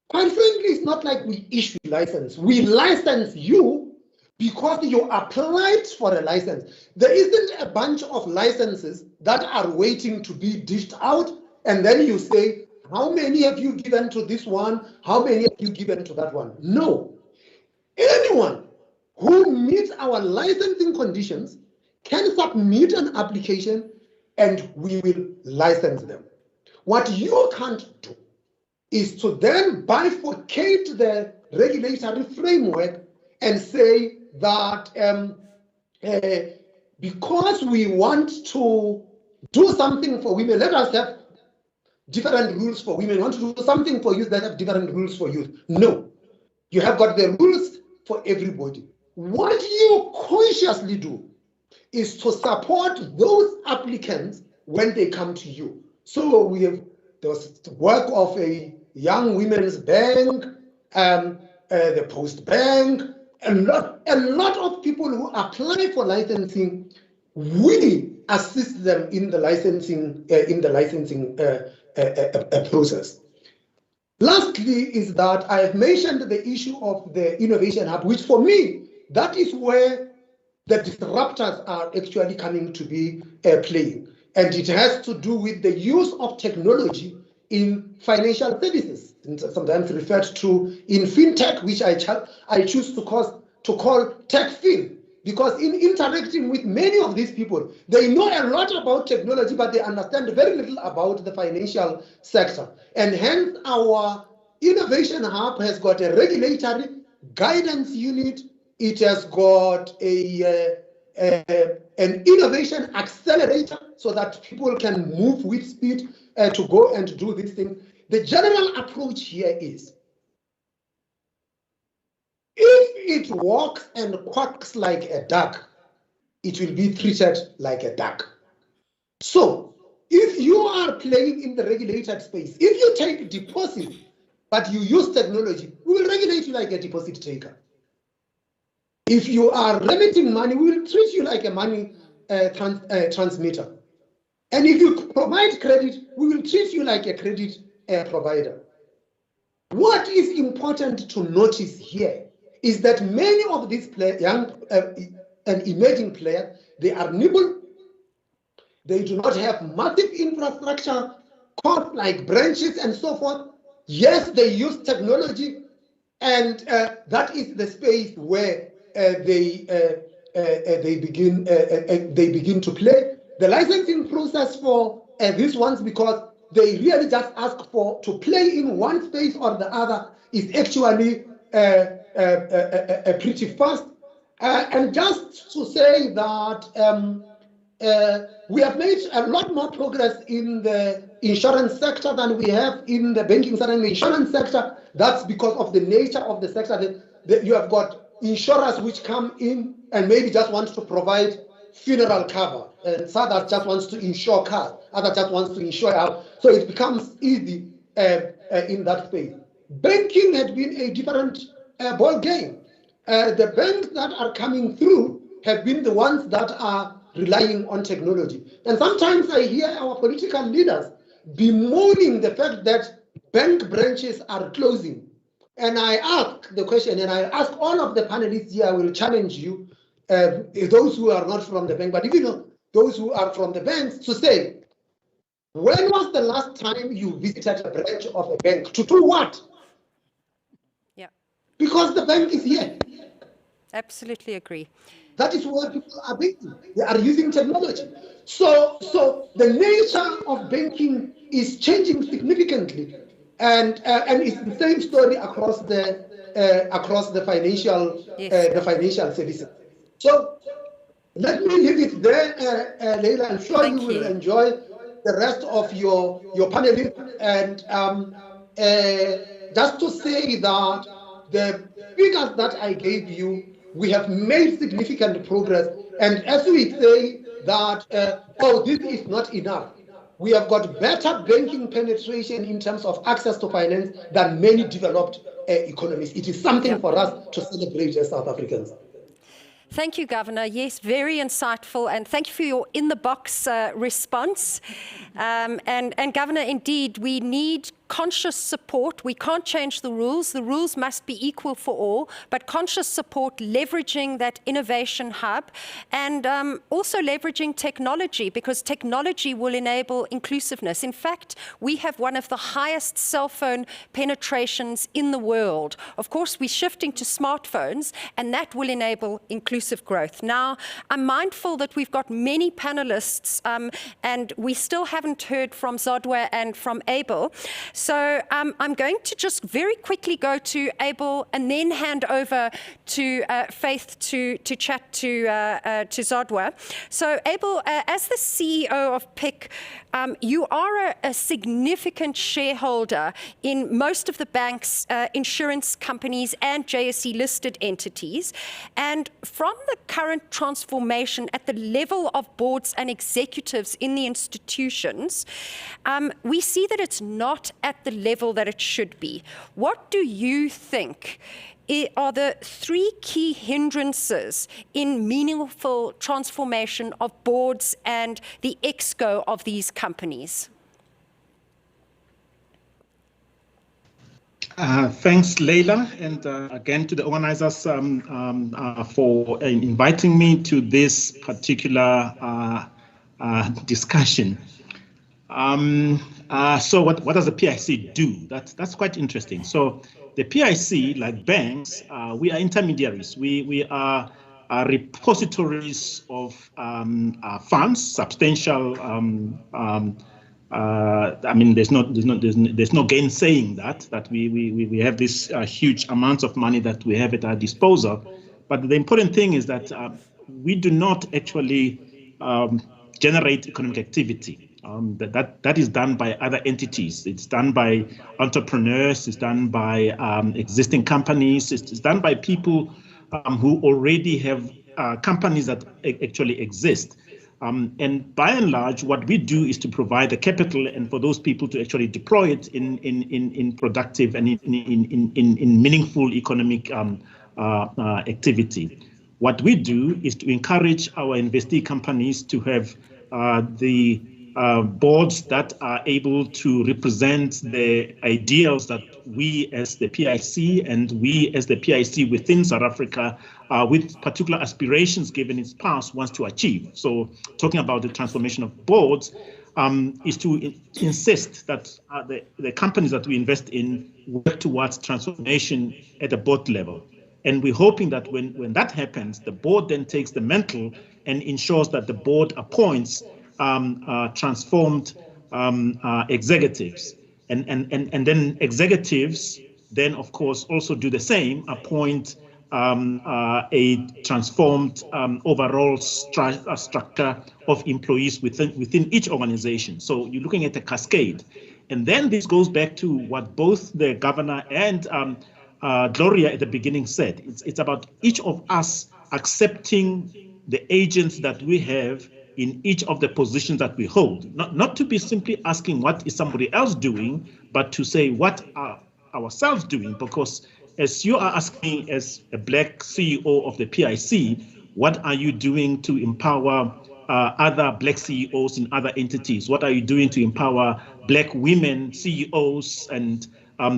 Quite frankly, it's not like we issue license. We license you because you applied for a license. There isn't a bunch of licenses that are waiting to be dished out, and then you say, how many have you given to this one? How many have you given to that one? No. Anyone who meets our licensing conditions can submit an application and we will license them. What you can't do is to then bifurcate the regulatory framework and say that because we want to do something for women, let us have different rules for women. We want to do something for youth that have different rules for youth. No, you have got the rules for everybody. What you consciously do is to support those applicants when they come to you. So there was the work of a young women's bank, the post bank, a lot of people who apply for licensing. We assist them in the licensing process. Lastly, is that I have mentioned the issue of the innovation hub, which for me, that is where the disruptors are actually coming to be playing. And it has to do with the use of technology in financial services, and sometimes referred to in fintech, which I choose to call TechFin. Because in interacting with many of these people, they know a lot about technology, but they understand very little about the financial sector. And hence our innovation hub has got a regulatory guidance unit. It has got an innovation accelerator so that people can move with speed to go and do these things. The general approach here is, if it walks and quacks like a duck, it will be treated like a duck. So if you are playing in the regulated space, if you take deposit, but you use technology, we will regulate you like a deposit taker. If you are remitting money, we will treat you like a money transmitter. And if you provide credit, we will treat you like a credit provider. What is important to notice here is that many of these young and emerging players, they are nimble. They do not have massive infrastructure costs like branches and so forth. Yes, they use technology, and that is the space where they begin to play. The licensing process for these ones, because they really just ask to play in one space or the other, is actually pretty fast. And just to say that we have made a lot more progress in the insurance sector than we have in the banking sector. In the insurance sector, that's because of the nature of the sector. That you have got insurers which come in and maybe just want to provide funeral cover, and others just wants to insure cars, others just wants to insure house. So it becomes easy in that space. Banking had been a different ball game. The banks that are coming through have been the ones that are relying on technology. And sometimes I hear our political leaders bemoaning the fact that bank branches are closing. And I ask the question, and I ask all of the panelists here, I will challenge you, those who are not from the bank, but even those who are from the banks, to say, when was the last time you visited a branch of a bank? To do what? Yeah. Because the bank is here. Absolutely agree. That is where people are banking. They are using technology. So the nature of banking is changing significantly, and it's the same story across the financial the financial services. So let me leave it there, Leila. I'm sure you will enjoy the rest of your panelists. And just to say that the figures that I gave you, we have made significant progress. And as we say that, this is not enough, we have got better banking penetration in terms of access to finance than many developed economies. It is something for us to celebrate as South Africans. Thank you, Governor. Yes, very insightful, and thank you for your in-the-box response. And Governor, indeed, we need conscious support. We can't change the rules. The rules must be equal for all, but conscious support, leveraging that innovation hub, and also leveraging technology, because technology will enable inclusiveness. In fact, we have one of the highest cell phone penetrations in the world. Of course, we're shifting to smartphones, and that will enable inclusive growth. Now, I'm mindful that we've got many panelists, and we still haven't heard from Zodwa and from Abel. So I'm going to just very quickly go to Abel and then hand over to Faith to chat to Zodwa. So Abel, as the CEO of PIC, you are a significant shareholder in most of the banks, insurance companies, and JSE listed entities. And from the current transformation at the level of boards and executives in the institutions, we see that it's not at the level that it should be. What do you think are the 3 key hindrances in meaningful transformation of boards and the exco of these companies? Thanks, Leila, and again to the organizers for inviting me to this particular discussion. So what does the PIC do? That's quite interesting. So the PIC, like banks, we are intermediaries. We are repositories of funds, substantial. I mean, there's no gainsaying that we have this huge amounts of money that we have at our disposal. But the important thing is that we do not actually generate economic activity. That is done by other entities. It's done by entrepreneurs. It's done by existing companies. It's done by people who already have companies that actually exist. And by and large, what we do is to provide the capital and for those people to actually deploy it in productive and in meaningful economic activity. What we do is to encourage our investee companies to have the boards that are able to represent the ideals that we as the PIC and we as the PIC within South Africa with particular aspirations given its past wants to achieve. So talking about the transformation of boards is to insist that the companies that we invest in work towards transformation at the board level. And we're hoping that when that happens, the board then takes the mantle and ensures that the board appoints transformed executives. And then executives then, of course, also do the same, appoint a transformed overall structure of employees within each organization. So you're looking at a cascade. And then this goes back to what both the governor and Gloria at the beginning said. It's about each of us accepting the agents that we have in each of the positions that we hold. Not to be simply asking what is somebody else doing, but to say what are ourselves doing, because as you are asking as a Black CEO of the PIC, what are you doing to empower other Black CEOs in other entities? What are you doing to empower Black women CEOs and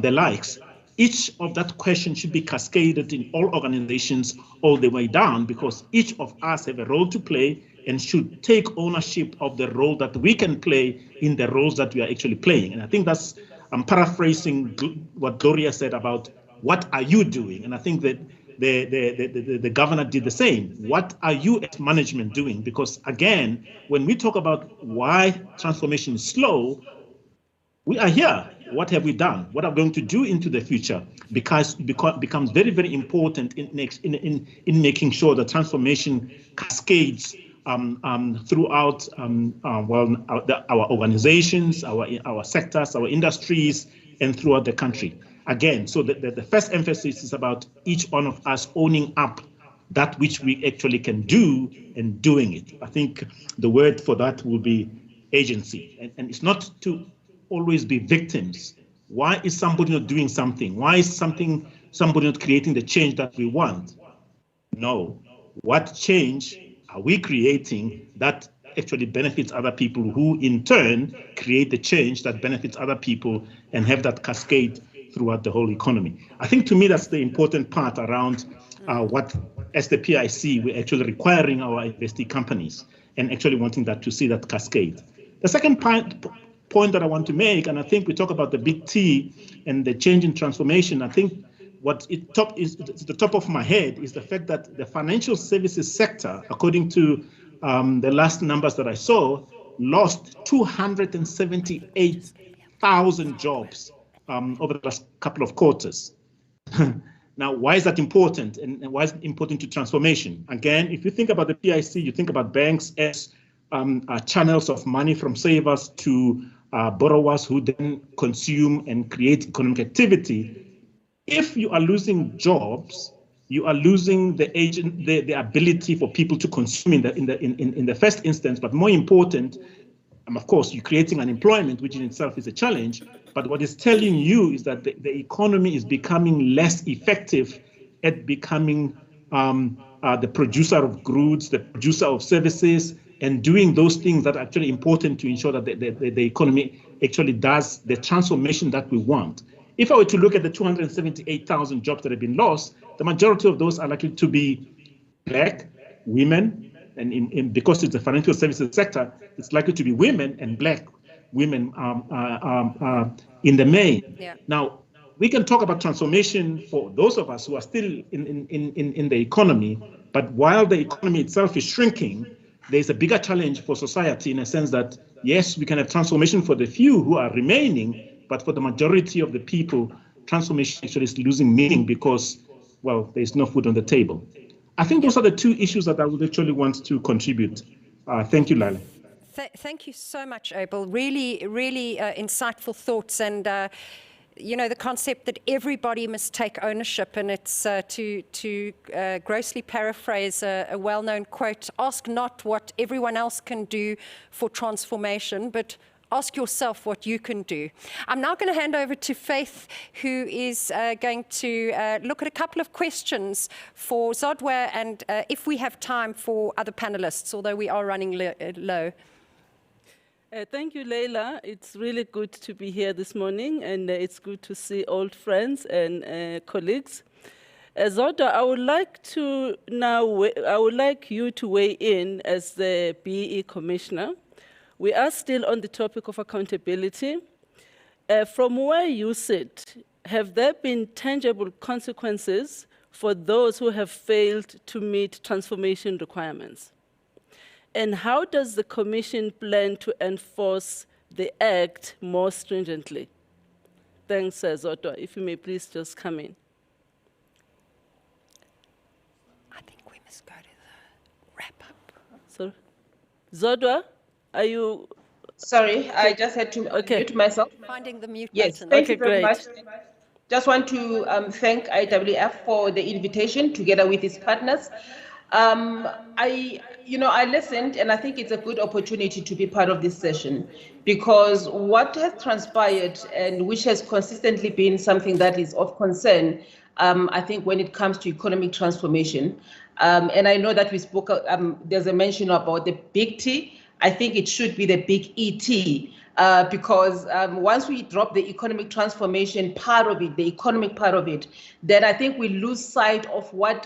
the likes? Each of that question should be cascaded in all organizations all the way down, because each of us have a role to play and should take ownership of the role that we can play in the roles that we are actually playing. And I think I'm paraphrasing what Gloria said about what are you doing? And I think that the governor did the same. What are you as management doing? Because again, when we talk about why transformation is slow, we are here. What have we done? What are we going to do into the future? Because it becomes very, very important in making sure the transformation cascades throughout our organizations, our sectors, our industries, and throughout the country. Again, so the first emphasis is about each one of us owning up that which we actually can do and doing it. I think the word for that will be agency. And it's not to always be victims. Why is somebody not doing something? Why is somebody not creating the change that we want? No. What change are we creating that actually benefits other people, who in turn create the change that benefits other people and have that cascade throughout the whole economy. I think to me that's the important part around what, as the PIC, we're actually requiring our investee companies and actually wanting that to see that cascade. The second point that I want to make, and I think we talk about the big T and the change in transformation, I think what is the top of my head is the fact that the financial services sector, according to the last numbers that I saw, lost 278,000 jobs over the last couple of quarters. Now, why is that important, and why is it important to transformation? Again, if you think about the PIC, you think about banks as channels of money from savers to borrowers who then consume and create economic activity. If you are losing jobs, you are losing the ability for people to consume in the first instance. But more important, of course, you're creating unemployment, which in itself is a challenge. But what it's telling you is that the economy is becoming less effective at becoming the producer of goods, the producer of services, and doing those things that are actually important to ensure that the economy actually does the transformation that we want. If I were to look at the 278,000 jobs that have been lost, the majority of those are likely to be Black, women, and because it's the financial services sector, it's likely to be women and Black women in the main. Yeah. Now, we can talk about transformation for those of us who are still in the economy, but while the economy itself is shrinking, there's a bigger challenge for society in a sense that, yes, we can have transformation for the few who are remaining, but for the majority of the people, transformation actually is losing meaning because, well, there's no food on the table. I think those are the two issues that I would actually want to contribute. Thank you, Lila. Thank you so much, Abel. Really, really insightful thoughts, and you know, the concept that everybody must take ownership, and it's to grossly paraphrase a well-known quote, ask not what everyone else can do for transformation, but ask yourself what you can do. I'm now going to hand over to Faith, who is going to look at a couple of questions for Zodwa, and if we have time for other panelists, although we are running low. Thank you, Leila. It's really good to be here this morning, and it's good to see old friends and colleagues. Zodwa, I would like you to weigh in as the BEE Commissioner. We are still on the topic of accountability. From where you sit, have there been tangible consequences for those who have failed to meet transformation requirements? And how does the Commission plan to enforce the Act more stringently? Thanks, Zodwa. If you may please just come in. I think we must go to the wrap-up. So, Zodwa, are you? Sorry, I just had to mute myself. Finding the mute yes, button. Thank you very much. Just want to thank IWF for the invitation together with its partners. I listened, and I think it's a good opportunity to be part of this session, because what has transpired, and which has consistently been something that is of concern, I think when it comes to economic transformation, and I know that we spoke, there's a mention about the big T. I think it should be the big ET, because once we drop the economic transformation part of it, the economic part of it, then I think we lose sight of why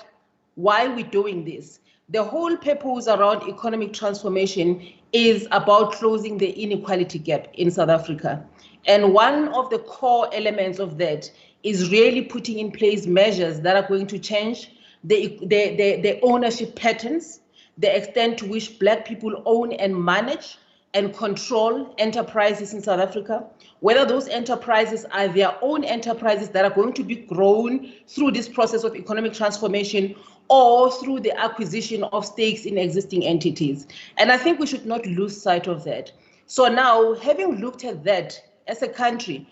we're doing this. The whole purpose around economic transformation is about closing the inequality gap in South Africa. And one of the core elements of that is really putting in place measures that are going to change the ownership patterns, the extent to which Black people own and manage and control enterprises in South Africa, whether those enterprises are their own enterprises that are going to be grown through this process of economic transformation or through the acquisition of stakes in existing entities. And I think we should not lose sight of that. So now, having looked at that as a country,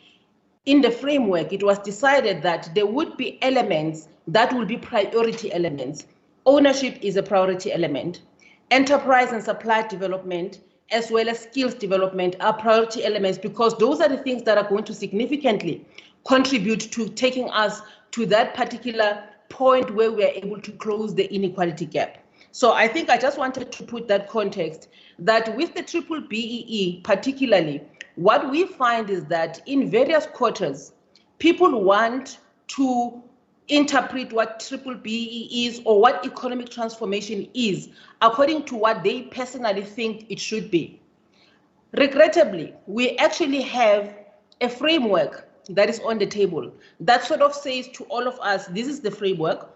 in the framework, it was decided that there would be elements that will be priority elements. Ownership is a priority element. Enterprise and supply development, as well as skills development, are priority elements, because those are the things that are going to significantly contribute to taking us to that particular point where we are able to close the inequality gap. So I think I just wanted to put that context, that with the BBBEE particularly, what we find is that in various quarters, people want to interpret what BBBEE is or what economic transformation is according to what they personally think it should be. Regrettably, we actually have a framework that is on the table that sort of says to all of us, this is the framework,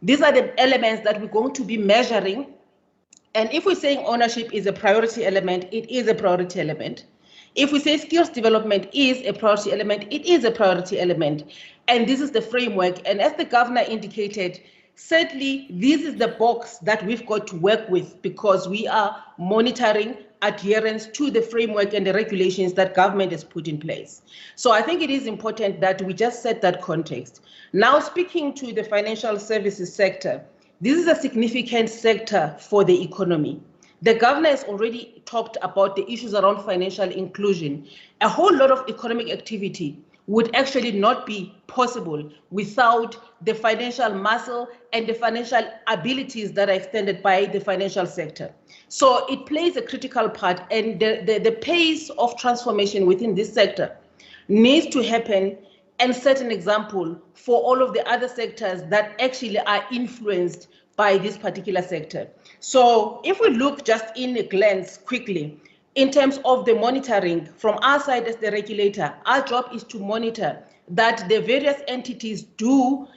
these are the elements that we're going to be measuring. And if we're saying ownership is a priority element, it is a priority element. If we say skills development is a priority element, it is a priority element. And this is the framework. And as the governor indicated, certainly this is the box that we've got to work with, because we are monitoring adherence to the framework and the regulations that government has put in place. So I think it is important that we just set that context. Now, speaking to the financial services sector, this is a significant sector for the economy. The governor has already talked about the issues around financial inclusion. A whole lot of economic activity would actually not be possible without the financial muscle and the financial abilities that are extended by the financial sector. So it plays a critical part, and the pace of transformation within this sector needs to happen and set an example for all of the other sectors that actually are influenced by this particular sector. So if we look just in a glance quickly, in terms of the monitoring from our side as the regulator, our job is to monitor that the various entities do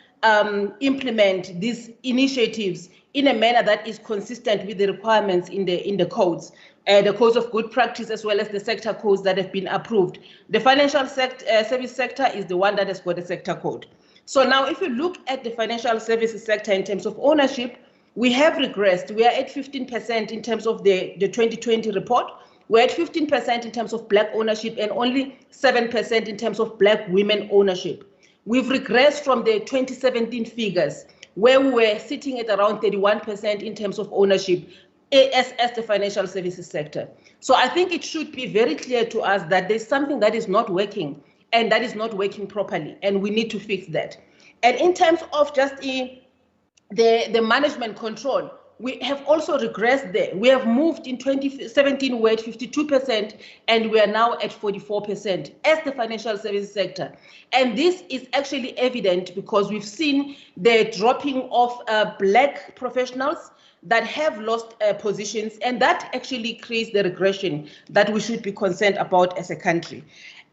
implement these initiatives in a manner that is consistent with the requirements in the codes, the codes of good practice, as well as the sector codes that have been approved. The financial service sector is the one that has got a sector code. So now if you look at the financial services sector in terms of ownership, we have regressed. We are at 15% in terms of the 2020 report. We're at 15% in terms of Black ownership and only 7% in terms of Black women ownership. We've regressed from the 2017 figures, where we were sitting at around 31% in terms of ownership as the financial services sector. So I think it should be very clear to us that there's something that is not working and that is not working properly, and we need to fix that. And in terms of just the management control, we have also regressed there. We have moved in 2017, we're at 52%, and we are now at 44% as the financial services sector. And this is actually evident because we've seen the dropping of Black professionals that have lost positions, and that actually creates the regression that we should be concerned about as a country.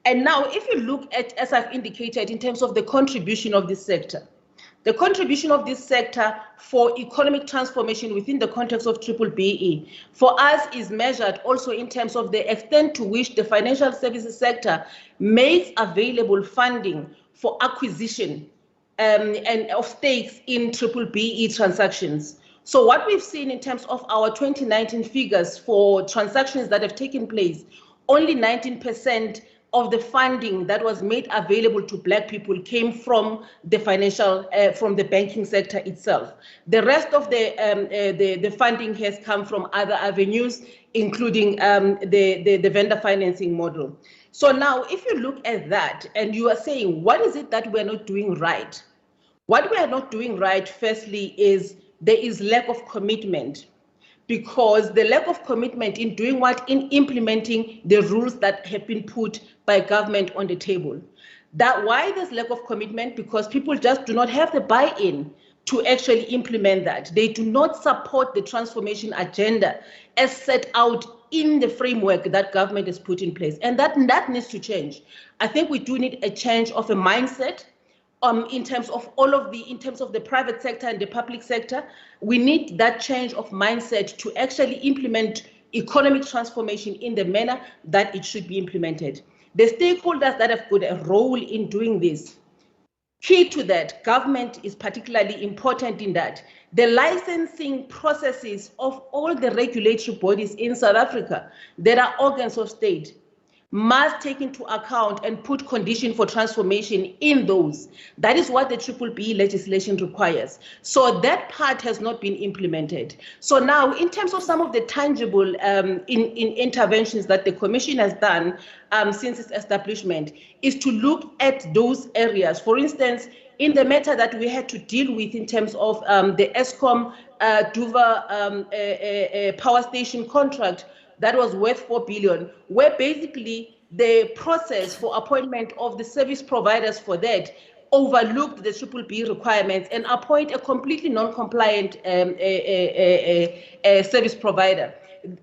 And now, if you look at, as I've indicated, in terms of the contribution of this sector, the contribution of this sector for economic transformation within the context of BBBEE for us is measured also in terms of the extent to which the financial services sector makes available funding for acquisition and of stakes in BBBEE transactions. So what we've seen in terms of our 2019 figures for transactions that have taken place, only 19% of the funding that was made available to Black people came from the financial, from the banking sector itself. The rest of the funding has come from other avenues, including the vendor financing model. So now, if you look at that and you are saying, what is it that we're not doing right? What we are not doing right, firstly, is there is lack of commitment. Because the lack of commitment in doing what? In implementing the rules that have been put by government on the table. That why there's lack of commitment? Because people just do not have the buy-in to actually implement that. They do not support the transformation agenda as set out in the framework that government has put in place. And that needs to change. I think we do need a change of a mindset. In terms of the private sector and the public sector, we need that change of mindset to actually implement economic transformation in the manner that it should be implemented. The stakeholders that have got a role in doing this, key to that, government is particularly important in that. The licensing processes of all the regulatory bodies in South Africa that are organs of state must take into account and put condition for transformation in those. That is what the BBBE legislation requires. So that part has not been implemented. So now, in terms of some of the tangible interventions that the Commission has done since its establishment, is to look at those areas. For instance, in the matter that we had to deal with in terms of the ESCOM Duva power station contract, that was worth 4 billion, where basically the process for appointment of the service providers for that overlooked the BBBE requirements and appoint a completely non-compliant service provider.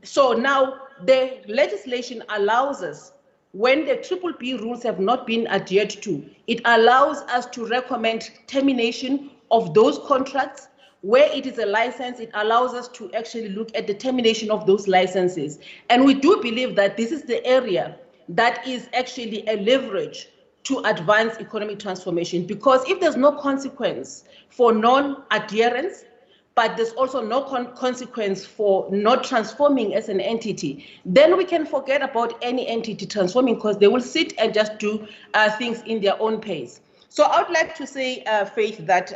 So now the legislation allows us, when the BBBE rules have not been adhered to, it allows us to recommend termination of those contracts. Where it is a license, it allows us to actually look at the termination of those licenses. And we do believe that this is the area that is actually a leverage to advance economic transformation, because if there's no consequence for non-adherence, but there's also no consequence for not transforming as an entity, then we can forget about any entity transforming, because they will sit and just do things in their own pace. So I would like to say, Faith, that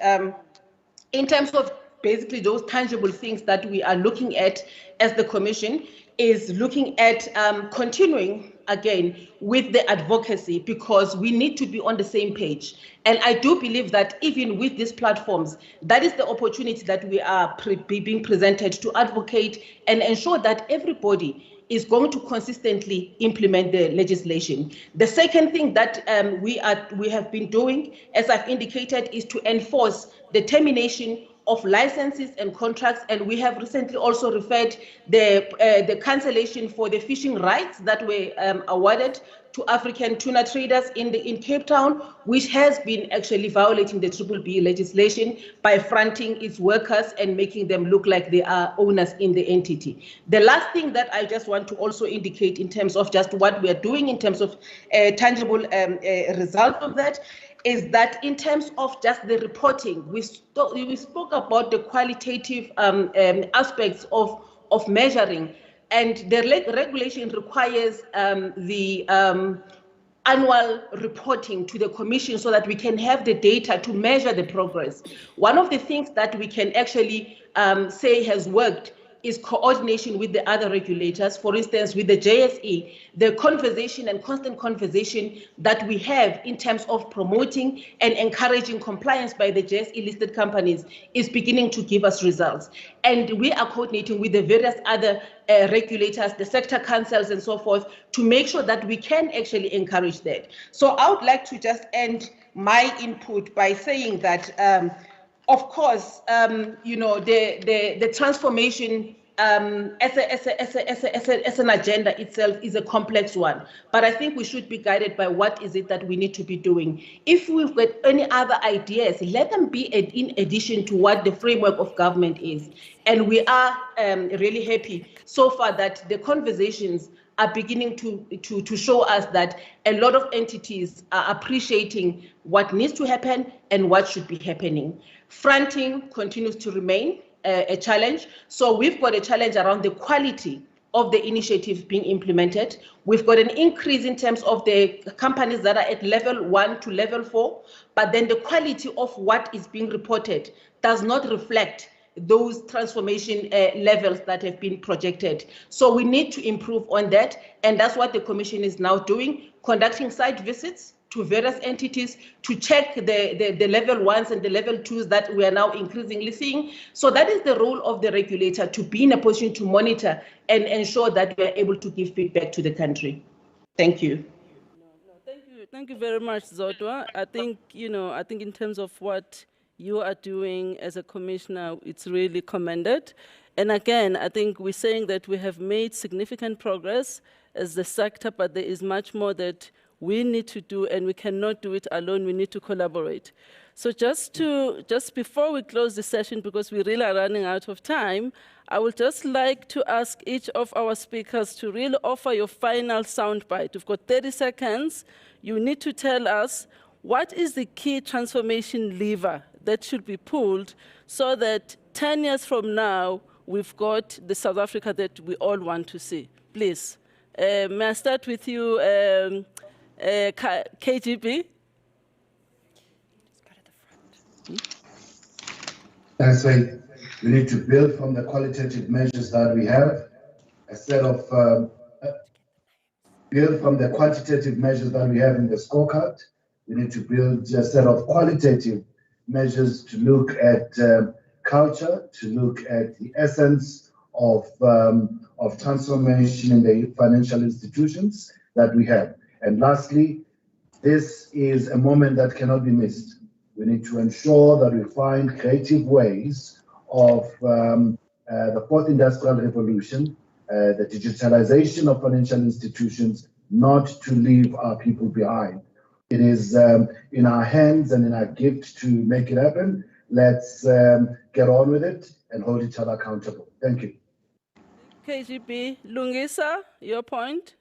in terms of basically those tangible things that we are looking at as the Commission, is looking at continuing again with the advocacy, because we need to be on the same page. And I do believe that even with these platforms, that is the opportunity that we are being presented to advocate and ensure that everybody is going to consistently implement the legislation. The second thing that we have been doing, as I've indicated, is to enforce the termination of licenses and contracts, and we have recently also referred the cancellation for the fishing rights that were awarded to African tuna traders in Cape Town, which has been actually violating the BBBE legislation by fronting its workers and making them look like they are owners in the entity. The last thing that I just want to also indicate in terms of just what we are doing in terms of tangible result of that, is that in terms of just the reporting, we spoke about the qualitative aspects of measuring, and the regulation requires the annual reporting to the Commission so that we can have the data to measure the progress. One of the things that we can actually say has worked is coordination with the other regulators. For instance, with the JSE, the conversation and constant conversation that we have in terms of promoting and encouraging compliance by the JSE listed companies is beginning to give us results. And we are coordinating with the various other regulators, the sector councils and so forth, to make sure that we can actually encourage that. So I would like to just end my input by saying that of course, you know, the transformation as an agenda itself is a complex one. But I think we should be guided by what is it that we need to be doing. If we've got any other ideas, let them be in addition to what the framework of government is. And we are really happy so far that the conversations are beginning to show us that a lot of entities are appreciating what needs to happen and what should be happening. Fronting continues to remain a challenge. So we've got a challenge around the quality of the initiatives being implemented. We've got an increase in terms of the companies that are at level 1 to level 4, but then the quality of what is being reported does not reflect those transformation levels that have been projected. So we need to improve on that, and that's what the Commission is now doing, conducting site visits to various entities to check the level 1s and the level 2s that we are now increasingly seeing. So that is the role of the regulator, to be in a position to monitor and ensure that we are able to give feedback to the country. Thank you. Thank you very much, Zodwa. I think, you know, I think in terms of what you are doing as a commissioner, it's really commended. And again, I think we're saying that we have made significant progress as the sector, but there is much more that we need to do, and we cannot do it alone. We need to collaborate. So just before we close the session, because we really are running out of time, I would just like to ask each of our speakers to really offer your final soundbite. We've got 30 seconds. You need to tell us what is the key transformation lever that should be pulled so that 10 years from now, we've got the South Africa that we all want to see. Please, May I start with you, KGB? That's right. We need to build from the qualitative measures that we have, a set of build from the quantitative measures that we have in the scorecard. We need to build a set of qualitative measures to look at culture, to look at the essence of transformation in the financial institutions that we have. And lastly, this is a moment that cannot be missed. We need to ensure that we find creative ways of the fourth industrial revolution, the digitalization of financial institutions, not to leave our people behind. It is in our hands and in our gift to make it happen. Let's get on with it and hold each other accountable. Thank you. KGB, Lungisa, your point?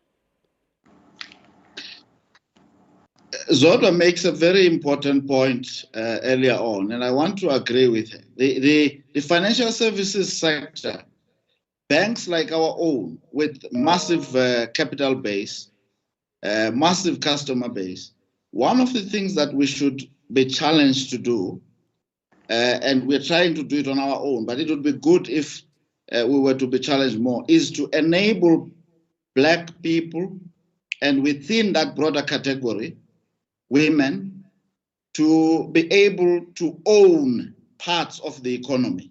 Zodwa makes a very important point earlier on, and I want to agree with him. The financial services sector, banks like our own, with massive capital base, massive customer base, one of the things that we should be challenged to do, and we're trying to do it on our own, but it would be good if we were to be challenged more, is to enable Black people, and within that broader category, women, to be able to own parts of the economy,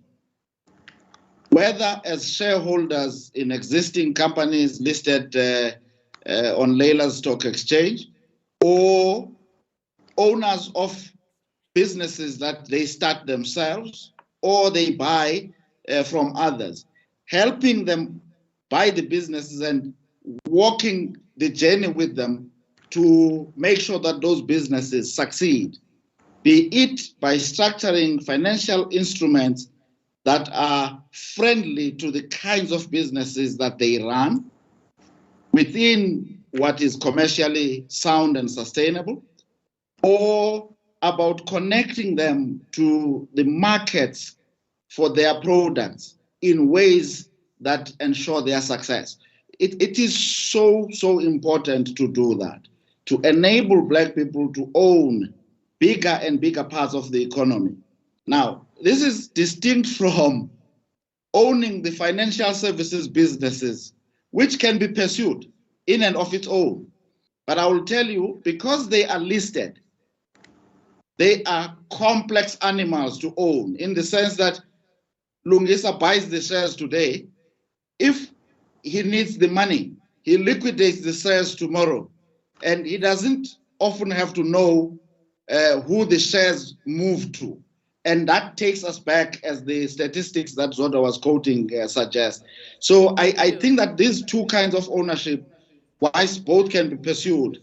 whether as shareholders in existing companies listed on Leila's stock exchange, or owners of businesses that they start themselves or they buy from others, helping them buy the businesses and walking the journey with them to make sure that those businesses succeed, be it by structuring financial instruments that are friendly to the kinds of businesses that they run within what is commercially sound and sustainable, or about connecting them to the markets for their products in ways that ensure their success. It is so important to do that, to enable Black people to own bigger and bigger parts of the economy. Now, this is distinct from owning the financial services businesses, which can be pursued in and of its own. But I will tell you, because they are listed, they are complex animals to own, in the sense that Lungisa buys the shares today. If he needs the money, he liquidates the shares tomorrow, and he doesn't often have to know who the shares move to. And that takes us back, as the statistics that Zoda was quoting suggest. So I think that these two kinds of ownership, whilst both can be pursued,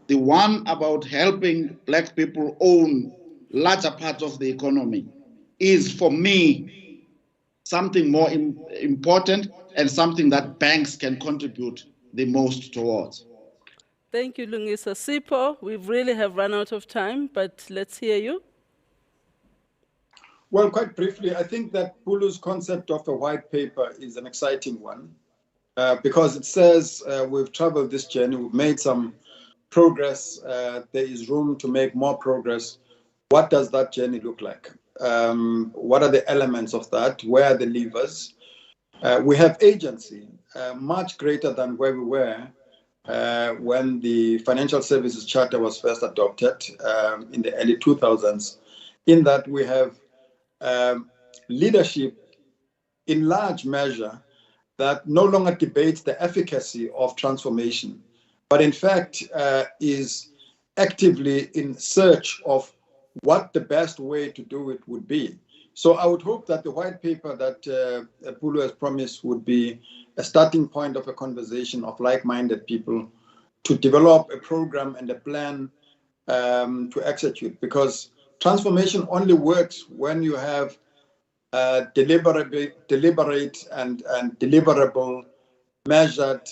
the one about helping Black people own larger parts of the economy is, for me, something more important and something that banks can contribute the most towards. Thank you, Lungisa. Sipho, we really have run out of time, but let's hear you. Well, quite briefly, I think that Pulu's concept of a white paper is an exciting one because it says we've traveled this journey, we've made some progress, there is room to make more progress. What does that journey look like? What are the elements of that? Where are the levers? We have agency, much greater than where we were when the Financial Services Charter was first adopted in the early 2000s, in that we have leadership in large measure that no longer debates the efficacy of transformation, but in fact is actively in search of what the best way to do it would be. So I would hope that the white paper that Pulu has promised would be a starting point of a conversation of like-minded people to develop a program and a plan to execute, because transformation only works when you have deliberate and deliverable measured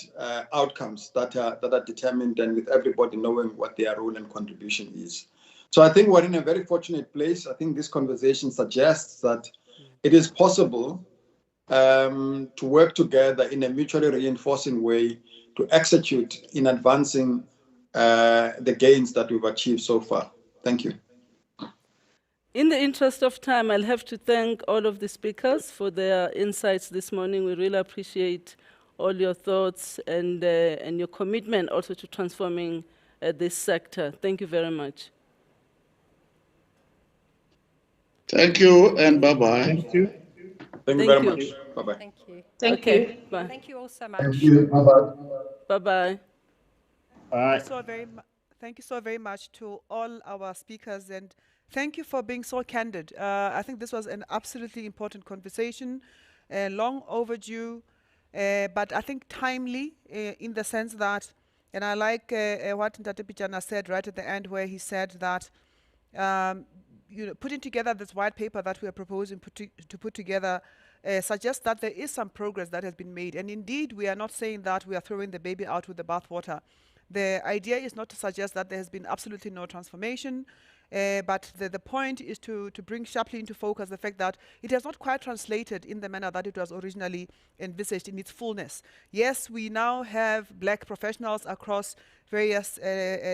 outcomes that are determined, and with everybody knowing what their role and contribution is. So I think we're in a very fortunate place. I think this conversation suggests that it is possible to work together in a mutually reinforcing way to execute in advancing the gains that we've achieved so far. Thank you. In the interest of time, I'll have to thank all of the speakers for their insights this morning. We really appreciate all your thoughts and your commitment also to transforming this sector. Thank you very much. Thank you and bye-bye. Thank you. Thank you very much. Bye-bye. Thank you. Thank Okay. you. Bye. Thank you all so much. Thank you. Bye-bye. Bye-bye. Thank you so very much to all our speakers, and thank you for being so candid. I think this was an absolutely important conversation, long overdue, but I think timely in the sense that, and I like what Ntate Pichana said right at the end, where he said that putting together this white paper that we are proposing to put together suggests that there is some progress that has been made. And indeed, we are not saying that we are throwing the baby out with the bathwater. The idea is not to suggest that there has been absolutely no transformation, but the point is to bring sharply into focus the fact that it has not quite translated in the manner that it was originally envisaged in its fullness. Yes, we now have black professionals across various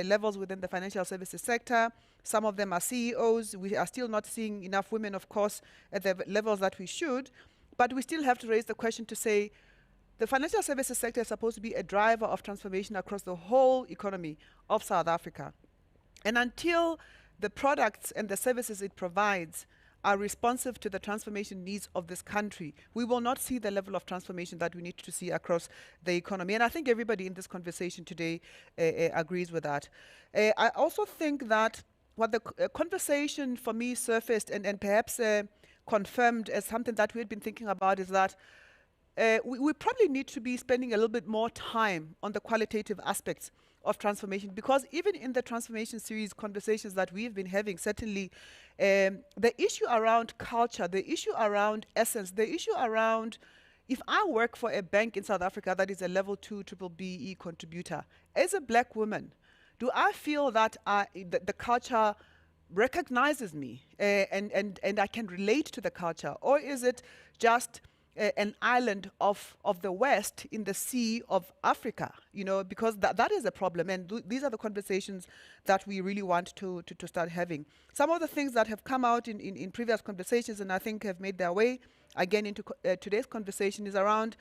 levels within the financial services sector. Some of them are CEOs. We are still not seeing enough women, of course, at the levels that we should, but we still have to raise the question to say, the financial services sector is supposed to be a driver of transformation across the whole economy of South Africa. And until the products and the services it provides are responsive to the transformation needs of this country, we will not see the level of transformation that we need to see across the economy. And I think everybody in this conversation today agrees with that. I also think that what the conversation for me surfaced and perhaps confirmed as something that we had been thinking about is that we probably need to be spending a little bit more time on the qualitative aspects of transformation, because even in the transformation series conversations that we've been having, certainly the issue around culture, the issue around essence, the issue around, if I work for a bank in South Africa that is a level 2 BBBE contributor, as a black woman, do I feel that the culture recognizes me and I can relate to the culture, or is it just an island of the West in the sea of Africa, because that is a problem. And these are the conversations that we really want to start having. Some of the things that have come out in previous conversations and I think have made their way again into today's conversation is around,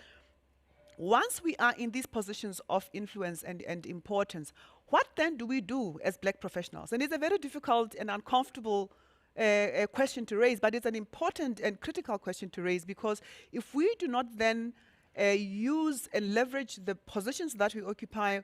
once we are in these positions of influence and importance, what then do we do as black professionals? And it's a very difficult and uncomfortable a question to raise, but it's an important and critical question to raise, because if we do not then use and leverage the positions that we occupy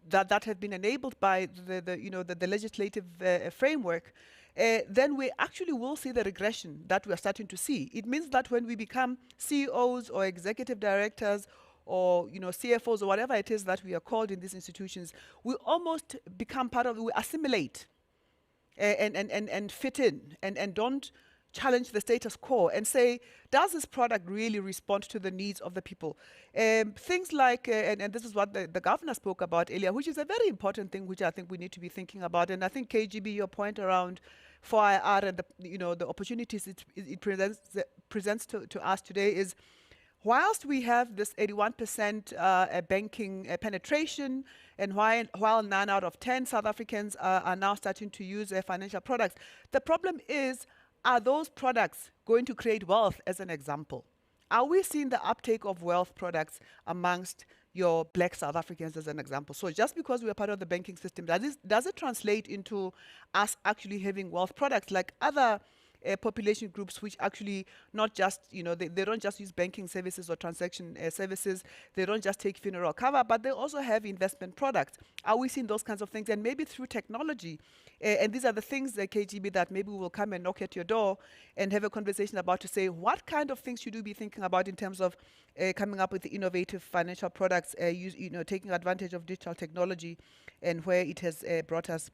that have been enabled by the legislative framework, then we actually will see the regression that we are starting to see. It means that when we become CEOs or executive directors or CFOs or whatever it is that we are called in these institutions, we almost become part of, we assimilate and fit in and don't challenge the status quo and say, does this product really respond to the needs of the people? Things like, and this is what the governor spoke about earlier, which is a very important thing which I think we need to be thinking about. And I think KGB, your point around 4IR and the opportunities it presents to us today is, whilst we have this 81% banking penetration, and while 9 out of 10 South Africans are now starting to use financial products, the problem is, are those products going to create wealth, as an example? Are we seeing the uptake of wealth products amongst your black South Africans, as an example? So just because we are part of the banking system, does it translate into us actually having wealth products like other population groups, which actually not just, they don't just use banking services or transaction services, they don't just take funeral cover, but they also have investment products. Are we seeing those kinds of things? And maybe through technology, and these are the things, KGB, that maybe we'll come and knock at your door and have a conversation about, to say, what kind of things should we be thinking about in terms of coming up with the innovative financial products, taking advantage of digital technology and where it has brought us.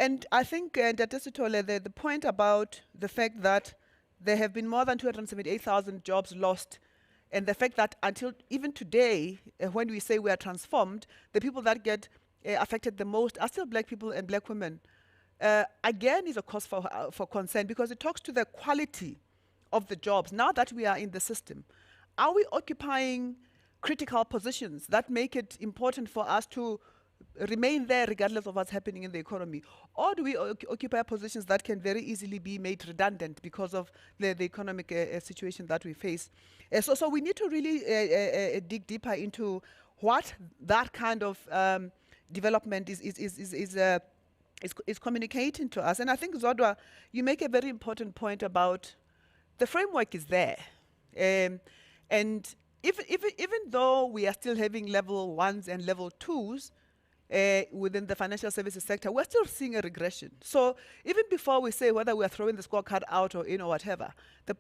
And I think, the point about the fact that there have been more than 278,000 jobs lost, and the fact that until even today, when we say we are transformed, the people that get affected the most are still black people and black women, again is a cause for concern, because it talks to the quality of the jobs. Now that we are in the system, are we occupying critical positions that make it important for us to remain there regardless of what's happening in the economy? Or do we occupy positions that can very easily be made redundant because of the economic situation that we face? So we need to really dig deeper into what that kind of development is communicating to us. And I think, Zodwa, you make a very important point about the framework is there. And even though we are still having level 1s and level 2s, within the financial services sector, we're still seeing a regression. So even before we say whether we're throwing the scorecard out or in or whatever,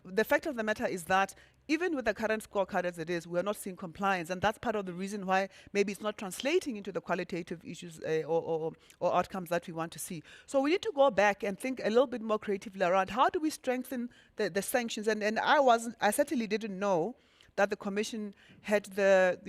the fact of the matter is that even with the current scorecard as it is, we're not seeing compliance. And that's part of the reason why maybe it's not translating into the qualitative issues or outcomes that we want to see. So we need to go back and think a little bit more creatively around how do we strengthen the sanctions. And I certainly didn't know that the Commission had the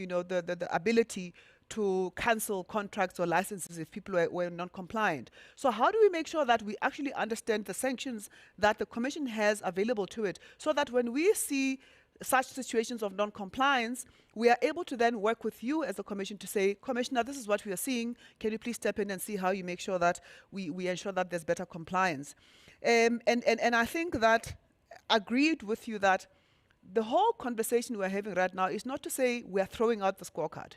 ability to cancel contracts or licenses if people were non-compliant. So how do we make sure that we actually understand the sanctions that the Commission has available to it, so that when we see such situations of non-compliance, we are able to then work with you as a Commission to say, Commissioner, this is what we are seeing. Can you please step in and see how you make sure that we ensure that there's better compliance? And I think that agreed with you that the whole conversation we're having right now is not to say we're throwing out the scorecard.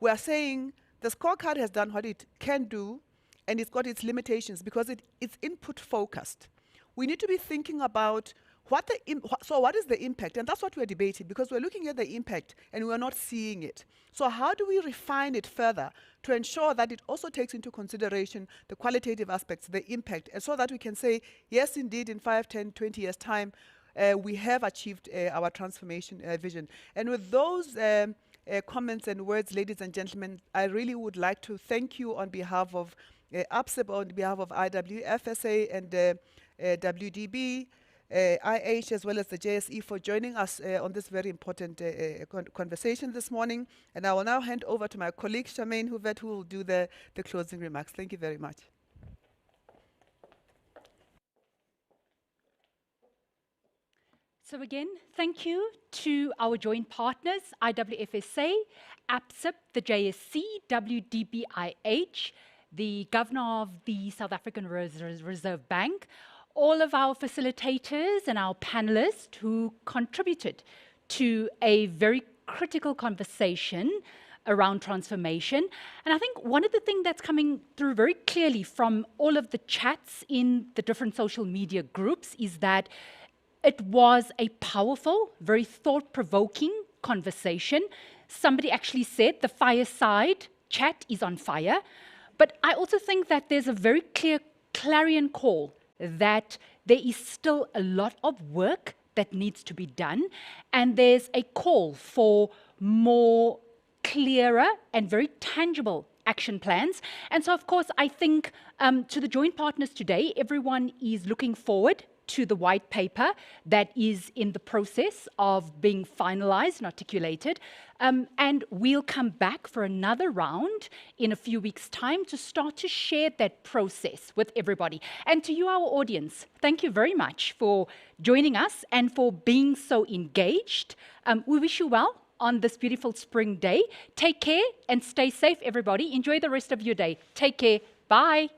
We are saying the scorecard has done what it can do, and it's got its limitations because it's input focused. We need to be thinking about what is the impact, and that's what we're debating, because we're looking at the impact and we're not seeing it. So how do we refine it further to ensure that it also takes into consideration the qualitative aspects, the impact, and so that we can say, yes, indeed, in 5, 10, 20 years' time, we have achieved our transformation vision. And with those comments and words, ladies and gentlemen, I really would like to thank you on behalf of ABSIP, on behalf of Iwfsa and WDBIH, as well as the JSE, for joining us on this very important conversation this morning. And I will now hand over to my colleague, Charmaine Houvet, who will do the closing remarks. Thank you very much. So again, thank you to our joint partners, Iwfsa, ABSIP, the JSE, WDBIH, the Governor of the South African Reserve Bank, all of our facilitators and our panelists who contributed to a very critical conversation around transformation. And I think one of the things that's coming through very clearly from all of the chats in the different social media groups is that it was a powerful, very thought-provoking conversation. Somebody actually said the fireside chat is on fire. But I also think that there's a very clear clarion call that there is still a lot of work that needs to be done. And there's a call for more clearer and very tangible action plans. And so, of course, I think to the joint partners today, everyone is looking forward to the white paper that is in the process of being finalized and articulated. And we'll come back for another round in a few weeks' time to start to share that process with everybody. And to you, our audience, thank you very much for joining us and for being so engaged. We wish you well on this beautiful spring day. Take care and stay safe, everybody. Enjoy the rest of your day. Take care. Bye.